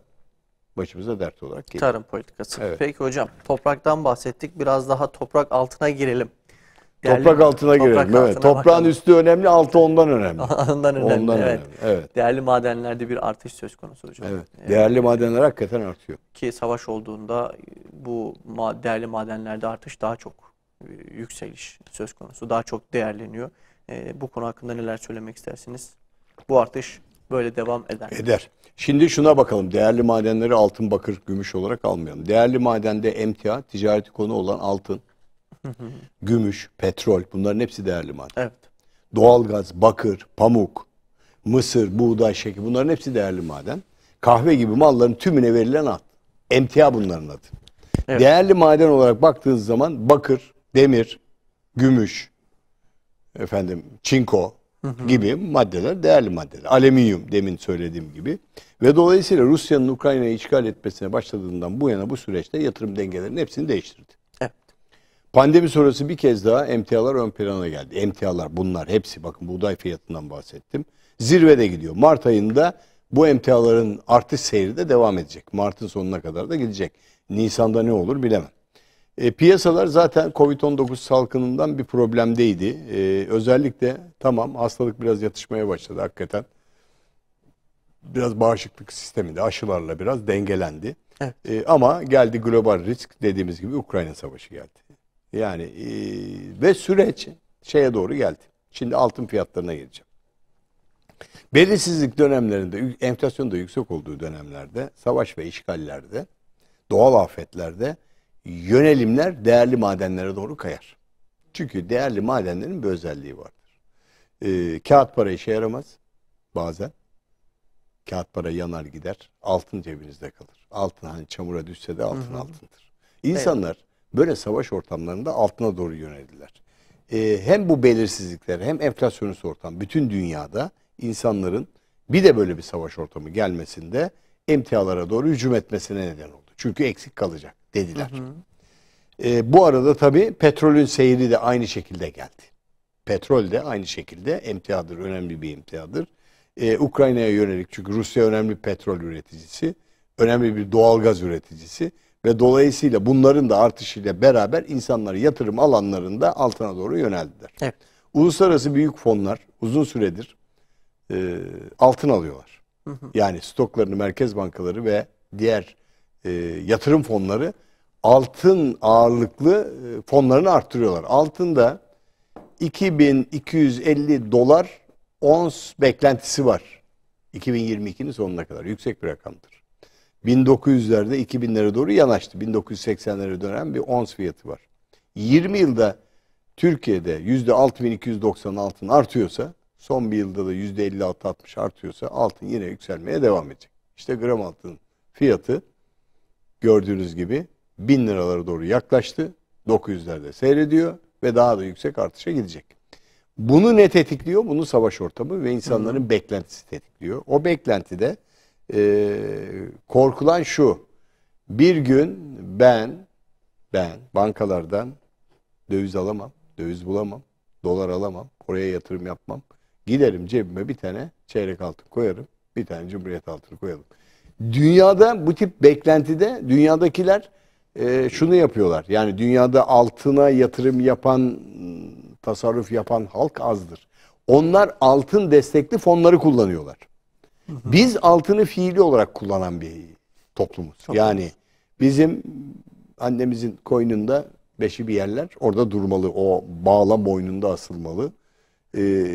başımıza dert olarak geliyor. Tarım politikası. Evet. Peki hocam, topraktan bahsettik. Biraz daha toprak altına girelim. Toprak altına girelim. Toprak Evet. altına Toprağın bakalım. üstü önemli, altı ondan önemli. Ondan önemli. Ondan Evet. önemli. Evet. Değerli madenlerde bir artış söz konusu hocam. Evet. Değerli madenler hakikaten artıyor. Ki savaş olduğunda bu değerli madenlerde artış daha çok yükseliş söz konusu. Daha çok değerleniyor. Bu konu hakkında neler söylemek istersiniz? Bu artış böyle devam eder mi? Eder. Şimdi şuna bakalım. Değerli madenleri altın, bakır, gümüş olarak almayalım. Değerli madende emtia, ticareti konu olan altın, gümüş, petrol, bunların hepsi değerli maden. Evet. Doğalgaz, bakır, pamuk, mısır, buğday, şeker, bunların hepsi değerli maden. Kahve gibi malların tümüne verilen ad. Emtia bunların adı. Evet. Değerli maden olarak baktığınız zaman bakır, demir, gümüş, çinko gibi maddeler değerli maddeler. Alüminyum, demin söylediğim gibi. Ve dolayısıyla Rusya'nın Ukrayna'yı işgal etmesine başladığından bu yana bu süreçte yatırım dengelerinin hepsini değiştirdi. Evet. Pandemi sonrası bir kez daha emtialar ön plana geldi. Emtialar bunlar hepsi, bakın buğday fiyatından bahsettim. Zirvede gidiyor. Mart ayında bu emtiaların artış seyri de devam edecek. Mart'ın sonuna kadar da gidecek. Nisan'da ne olur bilemem. Piyasalar zaten Covid-19 salgınından bir problemdeydi. Özellikle tamam, hastalık biraz yatışmaya başladı hakikaten. Biraz bağışıklık sistemi de aşılarla biraz dengelendi. Evet. Ama geldi global risk, dediğimiz gibi Ukrayna Savaşı geldi. Yani ve süreç şeye doğru geldi. Şimdi altın fiyatlarına geleceğim. Belirsizlik dönemlerinde, enflasyon da yüksek olduğu dönemlerde, savaş ve işgallerde, doğal afetlerde yönelimler değerli madenlere doğru kayar. Çünkü değerli madenlerin bir özelliği vardır. Kağıt para işe yaramaz bazen. Kağıt para yanar gider. Altın cebinizde kalır. Altın hani çamura düşse de altın altındır. İnsanlar böyle savaş ortamlarında altına doğru yöneldiler. Hem bu belirsizlikler hem enflasyonist ortam bütün dünyada insanların bir de böyle bir savaş ortamı gelmesinde emtialara doğru hücum etmesine neden oldu. Çünkü eksik kalacak dediler. Bu arada tabii petrolün seyri de aynı şekilde geldi. Petrol de aynı şekilde emtiadır, önemli bir emtiadır. Ukrayna'ya yönelik, çünkü Rusya önemli bir petrol üreticisi, önemli bir doğalgaz üreticisi ve dolayısıyla bunların da artışıyla beraber insanlar yatırım alanlarında altına doğru yöneldiler. Evet. Uluslararası büyük fonlar uzun süredir altın alıyorlar. Yani stoklarını merkez bankaları ve diğer yatırım fonları altın ağırlıklı fonlarını arttırıyorlar. Altında 2250 dolar ons beklentisi var. 2022'nin sonuna kadar yüksek bir rakamdır. 1900'lerde 2000'lere doğru yanaştı. 1980'lere dönen bir ons fiyatı var. 20 yılda Türkiye'de %6290 altın artıyorsa, son bir yılda da %56-60 artıyorsa altın yine yükselmeye devam edecek. İşte gram altının fiyatı gördüğünüz gibi 1000 liralara doğru yaklaştı. 900'lerde seyrediyor ve daha da yüksek artışa gidecek. Bunu ne tetikliyor? Bunu savaş ortamı ve insanların beklentisi tetikliyor. O beklentide korkulan şu: bir gün ben bankalardan döviz alamam, döviz bulamam, dolar alamam, oraya yatırım yapmam. Giderim cebime bir tane çeyrek altın koyarım, bir tane cumhuriyet altını koyalım. Dünyada bu tip beklentide dünyadakiler şunu yapıyorlar. Yani dünyada altına yatırım yapan, tasarruf yapan halk azdır. Onlar altın destekli fonları kullanıyorlar. Biz altını fiili olarak kullanan bir toplumuz. Yani bizim annemizin koynunda beşi bir yerler orada durmalı. O bağla boynunda asılmalı.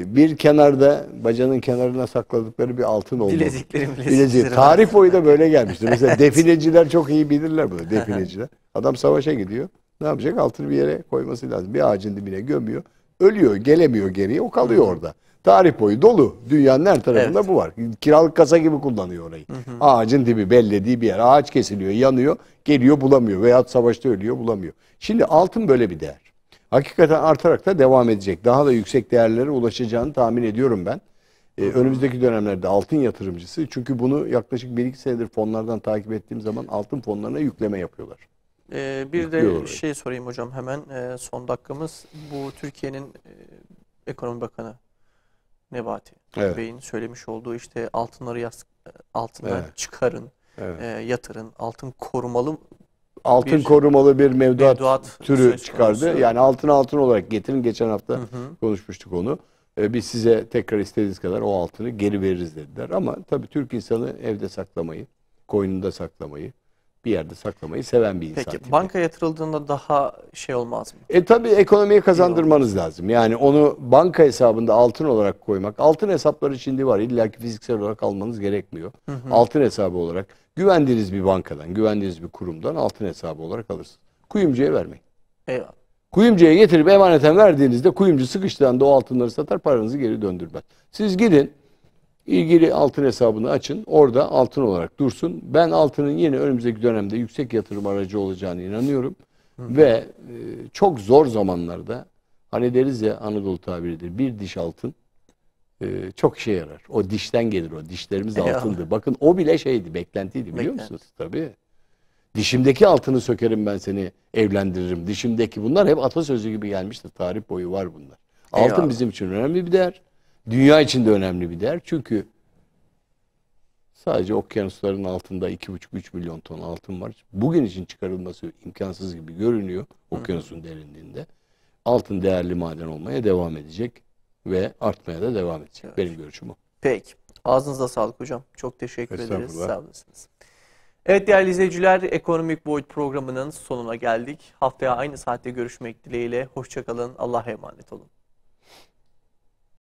Bir kenarda, bacanın kenarına sakladıkları bir altın olmalı. Bilezikleri. Tarih boyu da böyle gelmiştir. Mesela defineciler çok iyi bilirler bunu. Defineciler. Adam savaşa gidiyor. Ne yapacak? Altını bir yere koyması lazım. Bir ağacın dibine gömüyor. Ölüyor. Gelemiyor geriye. O kalıyor orada. Tarih boyu dolu. Dünyanın her tarafında bu var. Kiralık kasa gibi kullanıyor orayı. Ağacın dibi, bellediği bir yer. Ağaç kesiliyor, yanıyor. Geliyor, bulamıyor. Veyahut savaşta ölüyor, bulamıyor. Şimdi altın böyle bir değer. Hakikaten artarak da devam edecek. Daha da yüksek değerlere ulaşacağını tahmin ediyorum ben. Önümüzdeki dönemlerde altın yatırımcısı. Çünkü bunu yaklaşık 1-2 senedir fonlardan takip ettiğim zaman altın fonlarına yükleme yapıyorlar. Bir de Yüklüyorlar. şey sorayım hocam hemen son dakikamız. Bu Türkiye'nin Ekonomi Bakanı Nebati Evet. Bey'in söylemiş olduğu işte altınları altından Evet. çıkarın, Evet. yatırın, altın korumalı Altın bir korumalı bir mevduat mevduat türü söz çıkardı. konusu. Yani altın olarak getirin. Geçen hafta Hı hı. konuşmuştuk onu. Biz size tekrar istediğiniz kadar o altını geri veririz dediler. Ama tabii Türk insanı evde saklamayı, koynunda saklamayı, bir yerde saklamayı seven bir insan Peki tipi. banka yatırıldığında daha şey olmaz mı? Tabii ekonomiye kazandırmanız lazım. Yani onu banka hesabında altın olarak koymak. Altın hesapları şimdi var. İlla ki fiziksel olarak almanız gerekmiyor. Hı hı. Altın hesabı olarak güvendiğiniz bir bankadan, güvendiğiniz bir kurumdan altın hesabı olarak alırsınız. Kuyumcuya vermeyin. Eyvallah. Kuyumcuya getirip emaneten verdiğinizde kuyumcu sıkıştığında o altınları satar, paranızı geri döndürmez. Siz gidin, ilgili altın hesabını açın, orada altın olarak dursun. Ben altının yine önümüzdeki dönemde yüksek yatırım aracı olacağına inanıyorum. Ve çok zor zamanlarda, hani deriz ya, Anadolu tabiridir, bir diş altın çok işe yarar. O dişten gelir o. Dişlerimiz Eyvallah. altındı. Bakın o bile şeydi, beklentiydi, biliyor Beklenti. musunuz? Tabii. Dişimdeki altını sökerim, ben seni evlendiririm. Dişimdeki, bunlar hep atasözü gibi gelmiştir. Tarih boyu var bunlar. Altın Eyvallah. bizim için önemli bir değer. Dünya için de önemli bir değer. Çünkü sadece okyanusların altında 2,5-3 milyon ton altın var. Bugün için çıkarılması imkansız gibi görünüyor okyanusun derinliğinde. Altın değerli maden olmaya devam edecek ve artmaya da devam edecek. Evet. Benim görüşüm o. Peki. Ağzınıza sağlık hocam. Çok teşekkür ederiz. Estağfurullah. Sağ olasınız. Evet değerli izleyiciler, Ekonomik Boyut programının sonuna geldik. Haftaya aynı saatte görüşmek dileğiyle. Hoşça kalın. Allah'a emanet olun.